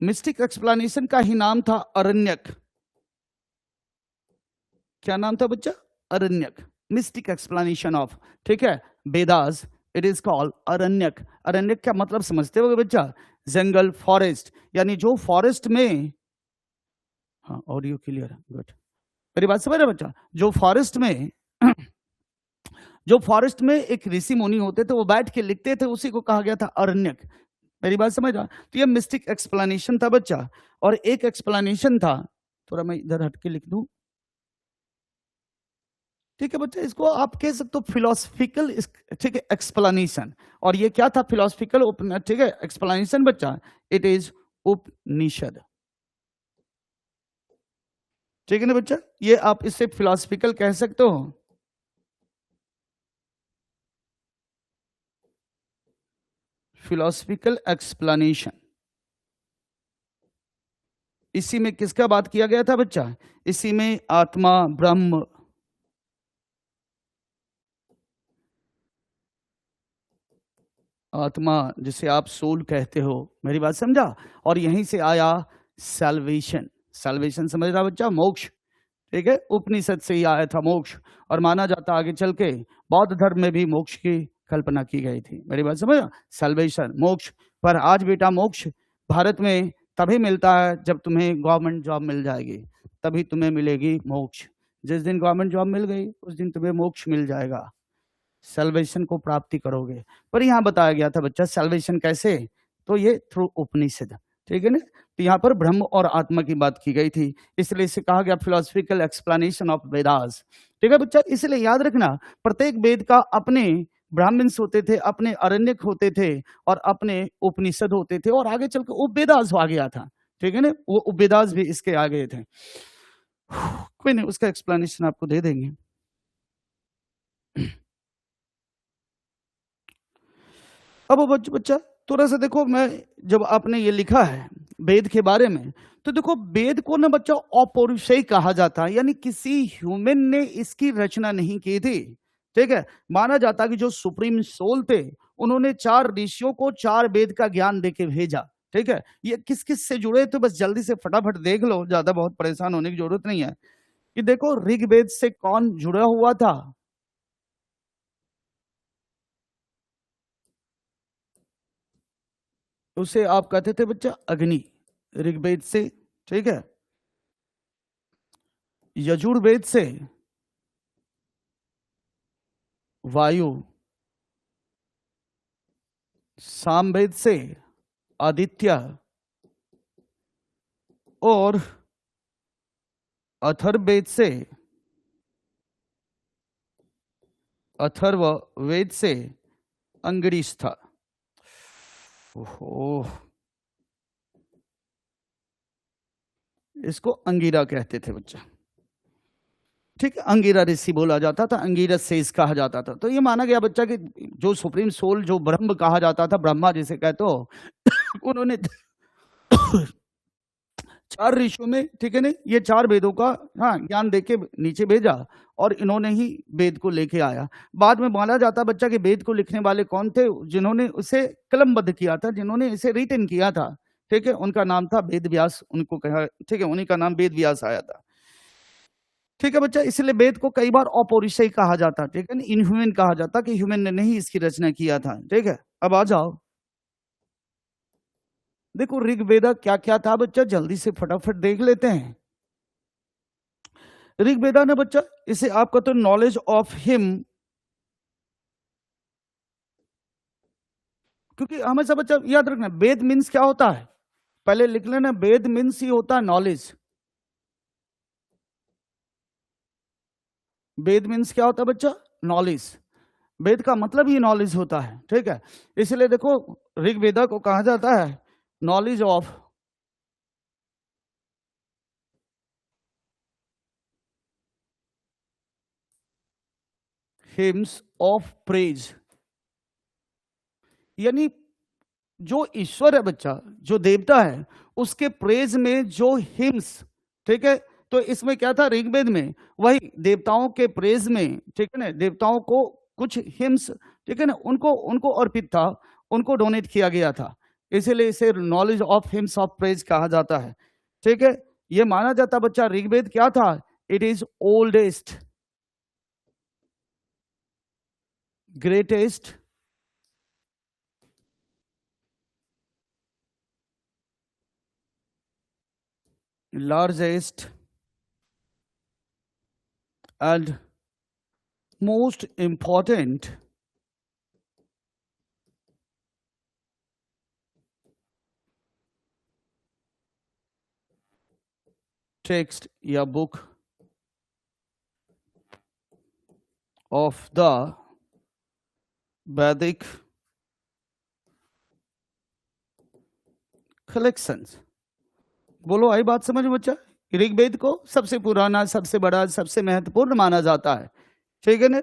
मिस्टिक एक्सप्लेनेशन का ही नाम था अरण्यक। क्या नाम था बच्चा? अरण्यक। मिस्टिक एक्सप्लेनेशन ऑफ, ठीक है, Vedas, it is called Aranyak. Aranyak का मतलब समझते हो बच्चा? जंगल, फॉरेस्ट, यानी जो फॉरेस्ट में, हाँ ऑडियो क्लियर है, गुड। मेरी बात समझ रहे बच्चा? जो फॉरेस्ट में जो फॉरेस्ट में एक ऋषि मुनि होते थे, वो बैठ के लिखते थे, उसी को कहा गया था अरण्यक। मेरी बात समझ रहा? तो ये मिस्टिक एक्सप्लेनेशन था बच्चा। और एक एक्सप्लेनेशन था, थोड़ा मैं इधर हट के लिख दूं, ठीक है बच्चा, इसको आप कह सकते हो फिलोसफिकल, ठीक है, एक्सप्लेनेशन। और ये क्या था? फिलोसफिकल, ठीक है, एक्सप्लेनेशन बच्चा, इट इज उपनिषद। ठीक है ना बच्चा? ये आप इससे फिलोसफिकल कह सकते हो। Philosophical explanation. इसी में किसका बात किया गया था बच्चा? इसी में आत्मा, ब्रह्म, आत्मा जिसे आप सोल कहते हो, मेरी बात समझा? और यहीं से आया सैल्वेशन। सैल्वेशन समझ रहा बच्चा? मोक्ष, ठीक है, उपनिषद से ही आया था मोक्ष। और माना जाता आगे चल के बौद्ध धर्म में भी मोक्ष की कल्पना की गई थी। मेरी बात समझ? सैल्वेशन, मोक्ष। पर आज बेटा मोक्ष भारत में तभी मिलता है जब तुम्हें गवर्नमेंट जॉब मिल जाएगी, तभी तुम्हें मिलेगी मोक्ष। जिस दिन गवर्नमेंट जॉब मिल गई, उस दिन तुम्हें मोक्ष मिल जाएगा, सैल्वेशन को प्राप्ति करोगे। पर यहाँ बताया गया था बच्चा सैल्वेशन कैसे? तो ये थ्रू उपनिषद, ठीक है ना? तो यहाँ पर ब्रह्म और आत्मा की बात की गई थी, इसलिए इसे कहा गया फिलोसफिकल एक्सप्लेनेशन ऑफ वेदास। ठीक है बच्चा? इसलिए याद रखना, प्रत्येक वेद का अपने ब्राह्मण्स होते थे, अपने अरण्यक होते थे, और अपने उपनिषद होते थे, और आगे चलकर उपवेदास आ गया था। ठीक है ना? वो उपवेदास भी इसके आ गए थे। कोई नहीं, उसका एक्सप्लेनेशन आपको दे देंगे। अब बच्चा थोड़ा सा देखो, मैं जब आपने ये लिखा है वेद के बारे में, तो देखो वेद को ना बच्चा अपौरुषेय कहा जाता है, यानी किसी ह्यूमन ने इसकी रचना नहीं की थी। ठीक है? माना जाता कि जो सुप्रीम सोल थे, उन्होंने 4 ऋषियों को 4 वेद का ज्ञान देके भेजा। ठीक है? ये किस किस से जुड़े थे, बस जल्दी से फटाफट देख लो, ज्यादा बहुत परेशान होने की जरूरत नहीं है। कि देखो ऋग्वेद से कौन जुड़ा हुआ था? उसे आप कहते थे बच्चा अग्नि, ऋग्वेद से। ठीक है? यजुर्वेद से वायु, सामवेद से आदित्य, और अथर्ववेद से, अथर्ववेद से अंगिरिस था। ओहो, इसको अंगिरा कहते थे बच्चा। ठीक है? अंगिरा ऋषि बोला जाता था, अंगिरस से इस कहा जाता था। तो ये माना गया बच्चा कि जो सुप्रीम सोल, जो ब्रह्म कहा जाता था, ब्रह्मा जिसे कहते हो, उन्होंने 4 ऋषियों में, ठीक है ना, ये 4 वेदों का, हाँ, ज्ञान देके नीचे भेजा, और इन्होंने ही वेद को लेके आया। बाद में माना जाता बच्चा कि वेद को लिखने वाले कौन थे? जिन्होंने उसे कलमबद्ध किया था, जिन्होंने इसे रिटन किया था, ठीक है, उनका नाम था वेद व्यास, उनको कहा, ठीक है, उन्हीं का नाम वेद व्यास आया था। ठीक है बच्चा? इसलिए वेद को कई बार अपौरुषेय कहा जाता, ठीक है ना, इनह्यूमन कहा जाता, कि ह्यूमन ने नहीं इसकी रचना किया था। ठीक है? अब आ जाओ, देखो ऋग्वेदा क्या क्या था बच्चा, जल्दी से फटाफट देख लेते हैं। ऋग्वेदा ने बच्चा, इसे आपका तो नॉलेज ऑफ हिम, क्योंकि हमेशा बच्चा याद रखना, वेद मीन्स क्या होता है, पहले लिख लेना, वेद मीन्स ही होता है नॉलेज। वेद मीन्स क्या होता है बच्चा? नॉलेज। वेद का मतलब ही नॉलेज होता है। ठीक है? इसलिए देखो ऋग्वेदा को कहा जाता है knowledge of hymns of praise. यानी जो ईश्वर है बच्चा, जो देवता है, उसके प्रेज में जो हिम्स, ठीक है, तो इसमें क्या था ऋग्वेद में, वही देवताओं के प्रेज में, ठीक है ना, देवताओं को कुछ हिम्स, ठीक है ना, उनको उनको अर्पित था, उनको डोनेट किया गया था, इसीलिए इसे knowledge of hymns of praise कहा जाता है। ठीक है, ये माना जाता बच्चा ऋग्वेद क्या था, it is oldest, greatest, largest and most important text या book of the Vedic collections। बोलो आई बात समझ में बच्चा, ऋग्वेद को सबसे पुराना, सबसे बड़ा, सबसे महत्वपूर्ण माना जाता है, ठीक है ना।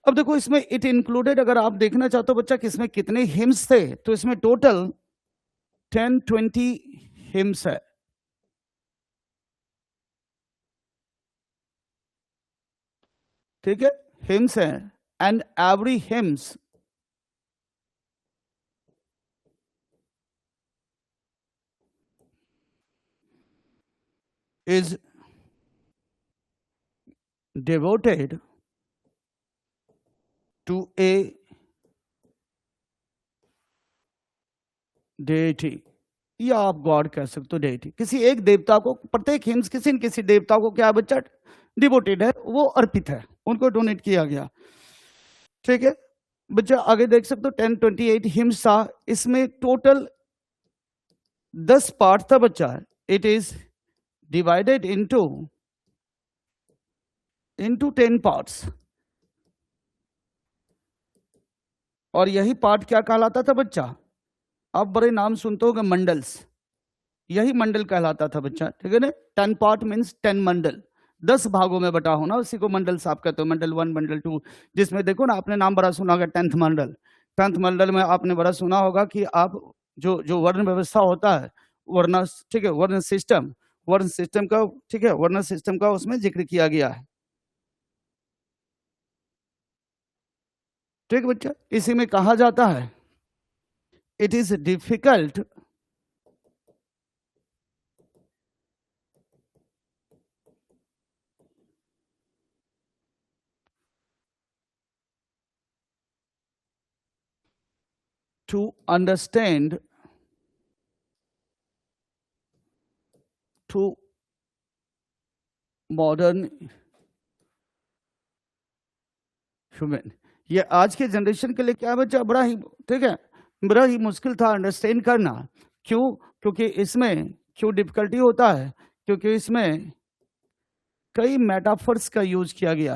अब देखो इसमें इट इंक्लूडेड, अगर आप देखना चाहते हो बच्चा किसमें कितने हिम्स थे, तो इसमें टोटल 10-20 हिम्स है, ठीक है, हिम्स है, and every hymns is devoted to a deity, या आप गॉड कह सकते हो, डेटी, किसी एक देवता को, प्रत्येक हिम्स किसी न किसी देवता को क्या बच्चा डिवोटेड है, वो अर्पित है, उनको डोनेट किया गया। ठीक है बच्चा, आगे देख सकते हो 1028 हिम्स था, इसमें टोटल 10 पार्ट था बच्चा, it is divided into 10 parts, और यही पार्ट क्या कहलाता था बच्चा, आप बड़े नाम सुनते हो मंडल्स, यही मंडल कहलाता था बच्चा, ठीक है ना। 10 पार्ट मीन्स 10 मंडल, 10 भागों में बटा होना, उसी को मंडल आप कहते हो, मंडल 1, मंडल 2, जिसमें देखो ना आपने नाम बड़ा सुना होगा 10th मंडल। 10th मंडल में आपने बड़ा सुना होगा कि आप जो जो वर्ण व्यवस्था होता है, वर्ण, ठीक है, वर्ण सिस्टम का, ठीक है, वर्ण सिस्टम का उसमें जिक्र किया गया है। ठीक बच्चा, इसी में कहा जाता है it is difficult to understand to modern human. ये आज के जनरेशन के लिए क्या बच्चा बड़ा ही, ठीक है, बड़ा ही मुश्किल था अंडरस्टैंड करना। क्यों? क्योंकि इसमें क्यों डिफिकल्टी होता है, क्योंकि इसमें कई मेटाफर्स का यूज किया गया,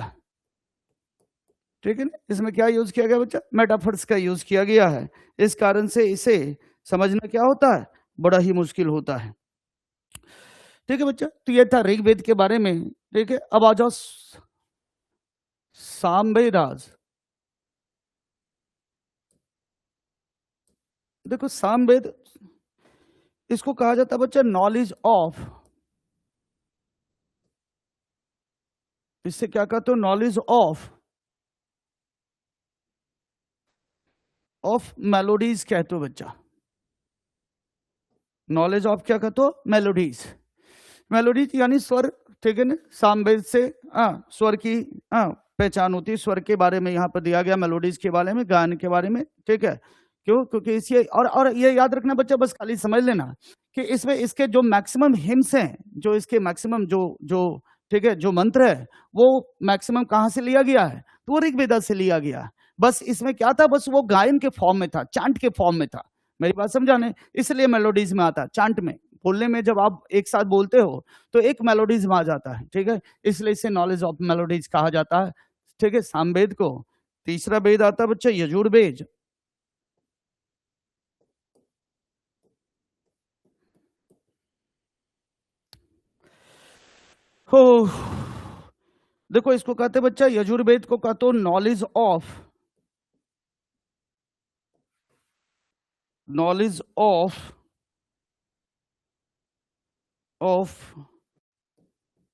ठीक है ना, इसमें क्या यूज किया गया बच्चा, मेटाफर्स का यूज किया गया है, इस कारण से इसे समझना क्या होता है, बड़ा ही मुश्किल होता है। ठीक है बच्चा, तो ये था ऋग्वेद के बारे में। ठीक है, अब आ जाओ सामवेदास। देखो सामवेद, इसको कहा जाता है बच्चा नॉलेज ऑफ, इससे क्या कहते हो, नॉलेज ऑफ मेलोडीज कहते हो बच्चा, नॉलेज ऑफ क्या कहते हो, मेलोडीज, मेलोडीज यानी स्वर, ठीक है ना, सामवेद से स्वर की पहचान होती है, स्वर के बारे में यहाँ पर दिया गया, मेलोडीज के बारे में, गायन के बारे में। ठीक है, क्यों? क्योंकि इसे और ये याद रखना बच्चा, बस खाली समझ लेना कि इसमें इसके जो मैक्सिमम हिम्स हैं, जो इसके मैक्सिमम जो ठीक है, जो मंत्र है, वो मैक्सिमम कहाँ से लिया गया है, तो वो ऋग्वेद से लिया गया। बस इसमें क्या था, बस वो गायन के फॉर्म में था, चांट के फॉर्म में था, मेरी बात समझाने, इसलिए मेलोडीज में आता, चांट में बोलने में जब आप एक साथ बोलते हो तो एक मेलोडीज में आ जाता है। ठीक है, इसलिए इसे नॉलेज ऑफ मेलोडीज कहा जाता है। ठीक है, सामवेद को। तीसरा वेद आता है बच्चा यजुर्वेद। हो देखो इसको कहते बच्चा, यजुर्वेद को कहते हो knowledge of knowledge of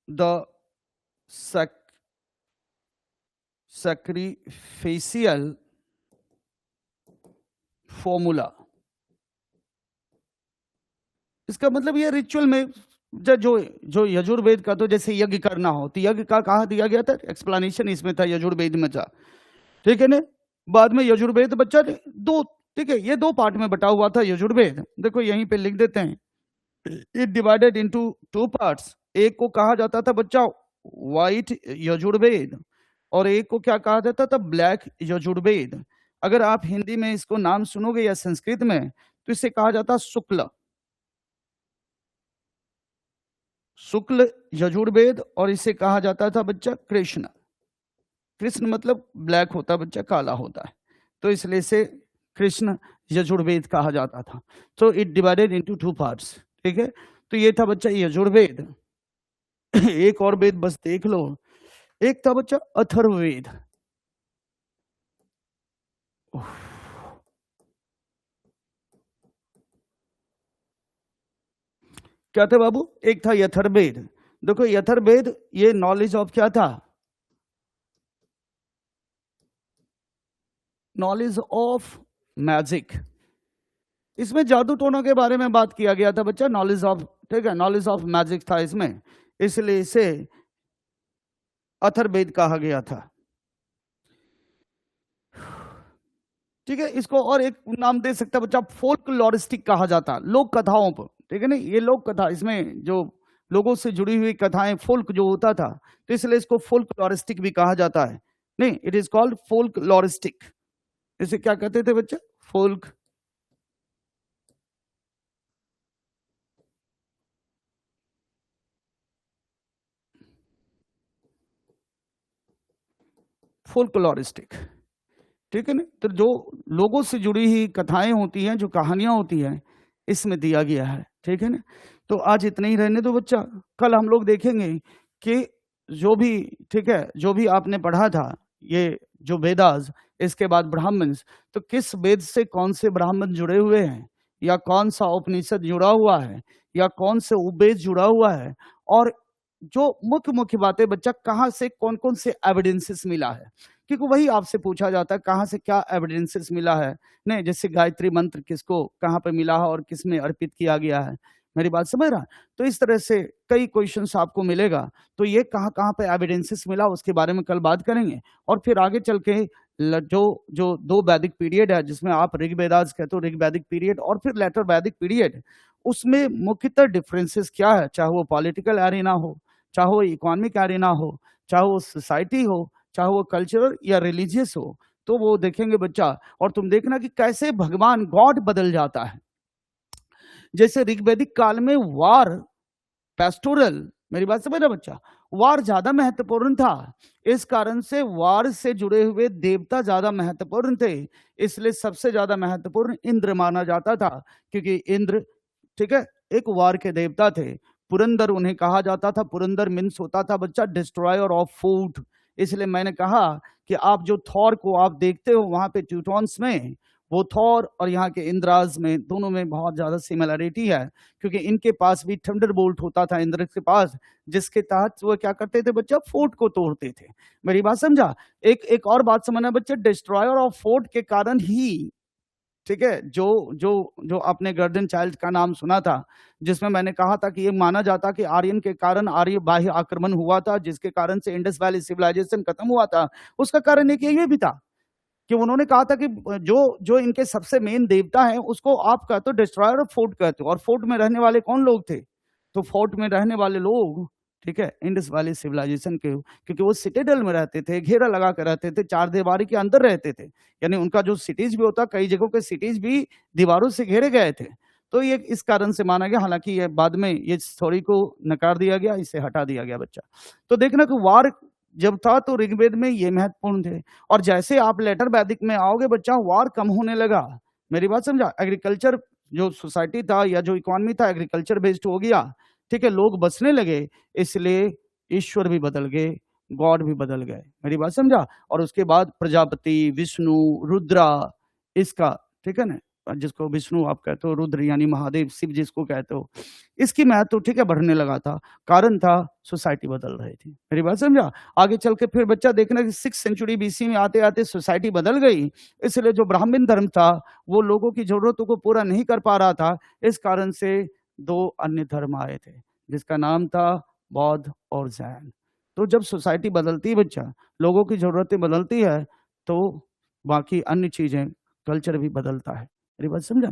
the sacrificial formula। इसका मतलब ये रिचुअल में जो यजुर्वेद का, तो जैसे यज्ञ करना हो तो यज्ञ का कहा दिया गया था, एक्सप्लेनेशन इसमें था, यजुर्वेद में था, ठीक है ना। बाद में यजुर्वेद बच्चा दो, ठीक है, ये दो पार्ट में बटा हुआ था यजुर्वेद। देखो यहीं पे लिख देते हैं, इट डिवाइडेड इनटू 2 पार्ट्स। एक को कहा जाता था बच्चा व्हाइट यजुर्वेद, और एक को क्या कहा जाता था, ब्लैक यजुर्वेद। अगर आप हिंदी में इसको नाम सुनोगे या संस्कृत में, तो इसे कहा जाता शुक्ल यजुर्वेद, और इसे कहा जाता था बच्चा कृष्ण। कृष्ण मतलब ब्लैक होता है बच्चा, काला होता है, तो इसलिए इसे कृष्ण यजुर्वेद कहा जाता था। तो इट डिवाइडेड इनटू 2 पार्ट्स, ठीक है। तो ये था बच्चा यजुर्वेद। एक और वेद बस देख लो, एक था बच्चा अथर्ववेद। क्या था बाबू, एक था यथर्वेद। देखो यथर्वेद ये नॉलेज ऑफ क्या था, नॉलेज ऑफ मैजिक। इसमें जादू टोनों के बारे में बात किया गया था बच्चा, नॉलेज ऑफ, ठीक है, नॉलेज ऑफ मैजिक था इसमें, इसलिए इसे अथर्ववेद कहा गया था, ठीक है। इसको और एक नाम दे सकता बच्चा, फोल्क लॉरिस्टिक कहा जाता, लोक कथाओं पर, ठीक है ना। ये लोक कथा, इसमें जो लोगों से जुड़ी हुई कथाएं, फोल्क जो होता था, तो इसलिए इसको फोल्क लॉरिस्टिक भी कहा जाता है। नहीं, इट इज कॉल्ड फोल्क लॉरिस्टिक। इसे क्या कहते थे बच्चा, फोल्क फोल्कलोरिस्टिक, ठीक है ना। तो जो लोगों से जुड़ी हुई कथाएं होती हैं, जो कहानियां होती हैं, इसमें दिया गया है, ठीक है ना। तो आज इतना ही रहने दो बच्चा, कल हम लोग देखेंगे कि जो भी, ठीक है, जो भी आपने पढ़ा था, ये जो वेदास, इसके बाद ब्राह्मण्स, तो किस वेद से कौन से ब्राह्मण जुड़े हुए हैं, या कौन सा उपनिषद जुड़ा हुआ है, या कौन से उपवेद जुड़ा हुआ है, और जो मुख्य मुख्य बातें बच्चा, कहाँ से कौन कौन से एविडेंसेस मिला है, क्योंकि वही आपसे पूछा जाता है कहाँ से क्या एविडेंसेस मिला है। नहीं, जैसे गायत्री मंत्र किसको कहाँ पे मिला है और किस में अर्पित किया गया है, मेरी बात समझ रहा है। तो इस तरह से कई क्वेश्चंस आपको मिलेगा, तो ये कहाँ कहाँ पे एविडेंसेस मिला उसके बारे में कल बात करेंगे। और फिर आगे चल के जो जो 2 वैदिक पीरियड है, जिसमें आप ऋग्वेदास कहते हो, ऋग वैदिक पीरियड और फिर लेटर वैदिक पीरियड, उसमें मुख्यतः डिफरेंसेस क्या है, चाहे वो पॉलिटिकल एरिना हो, चाहे वो इकोनॉमिक एरिना हो, चाहे वो सोसाइटी हो, चाहे वो कल्चरल या रिलीजियस हो, तो वो देखेंगे बच्चा। और तुम देखना कि कैसे भगवान गॉड बदल जाता है। जैसे ऋग्वैदिक काल में वार, पेस्टोरल, मेरी बात समझ रहा बच्चा, वार ज्यादा महत्वपूर्ण था, इस कारण से वार से जुड़े हुए देवता ज्यादा महत्वपूर्ण थे, इसलिए सबसे ज्यादा महत्वपूर्ण इंद्र माना जाता था, क्योंकि इंद्र, ठीक है, एक वार के देवता थे। पुरंदर उन्हें कहा जाता था, पुरंदर मीन्स होता था बच्चा डिस्ट्रॉयर ऑफ फूड। इसलिए मैंने कहा कि आप जो थॉर को आप देखते हो वहां पे ट्यूटॉन्स में, वो थॉर और यहाँ के इंद्राज में, दोनों में बहुत ज्यादा सिमिलरिटी है, क्योंकि इनके पास भी थंडरबोल्ट होता था इंद्र के पास, जिसके तहत वो क्या करते थे बच्चा, फोर्ट को तोड़ते थे। मेरी बात समझा। एक और बात समझना बच्चा, डिस्ट्रॉयर ऑफ फोर्ट के कारण ही, ठीक है, जो जो जो आपने गर्दन चाइल्ड का नाम सुना था, जिसमें मैंने कहा था कि ये माना जाता कि आर्यन के कारण आर्य बाह्य आक्रमण हुआ था, जिसके कारण से इंडस वैली सिविलाइजेशन खत्म हुआ था। उसका कारण एक ये भी था कि उन्होंने कहा था कि जो जो इनके सबसे मेन देवता है, उसको आप कहते हो डिस्ट्रॉयर ऑफ फोर्ट कहते हो। और फोर्ट में रहने वाले कौन लोग थे, तो फोर्ट में रहने वाले लोग, ठीक है, इंडस वैली सिविलाइजेशन के, क्योंकि वो सिटेडल में रहते थे, घेरा लगा कर रहते थे, 4 दीवारी के अंदर रहते थे, यानी उनका जो सिटीज भी होता, कई जगहों के सिटीज भी दीवारों से घेरे गए थे। तो ये इस कारण से माना गया, हालांकि ये बाद में ये थ्योरी को नकार दिया गया, इसे हटा दिया गया बच्चा। तो देखना कि वार जब था तो ऋग्वेद में ये महत्वपूर्ण थे, और जैसे आप लेटर वैदिक में आओगे बच्चा, वार कम होने लगा। मेरी बात समझा। एग्रीकल्चर जो सोसाइटी था या जो इकोनॉमी था, एग्रीकल्चर बेस्ड हो गया, ठीक है, लोग बसने लगे, इसलिए ईश्वर भी बदल गए, गॉड भी बदल गए। मेरी बात समझा। और उसके बाद प्रजापति, विष्णु, रुद्रा, इसका, ठीक है ना, जिसको विष्णु आप कहते हो, रुद्र यानी महादेव, शिव जिसको कहते हो, इसकी महत्व ठीक है बढ़ने लगा था। कारण था सोसाइटी बदल रही थी। मेरी बात समझा? आगे चल के फिर बच्चा देखना कि 6th सेंचुरी बीसी में आते-आते सोसाइटी बदल गई, इसलिए जो ब्राह्मण धर्म था, वो लोगों की ज़रूरतों को पूरा नहीं कर पा रहा था। इस कारण से 2 अन्य धर्म आए थे, जिसका नाम था बौद्ध और जैन। तो जब सोसाइटी बदलती है बच्चा, लोगों की ज़रूरतें बदलती है, तो बाकी अन्य चीज़ें, कल्चर भी बदलता है। मेरी बात समझा?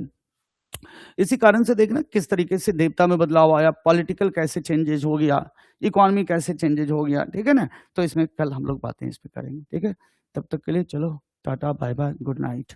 इसी कारण से देखना किस तरीके से देवता में बदलाव आया, पॉलिटिकल कैसे चेंजेज हो गया, इकोनॉमी कैसे चेंजेज हो गया, ठीक है ना? तो इसमें कल हम लोग बातें इस पे करेंगे, ठीक है? तब तक के लिए चलो टाटा, बाय-बाय, गुड नाइट।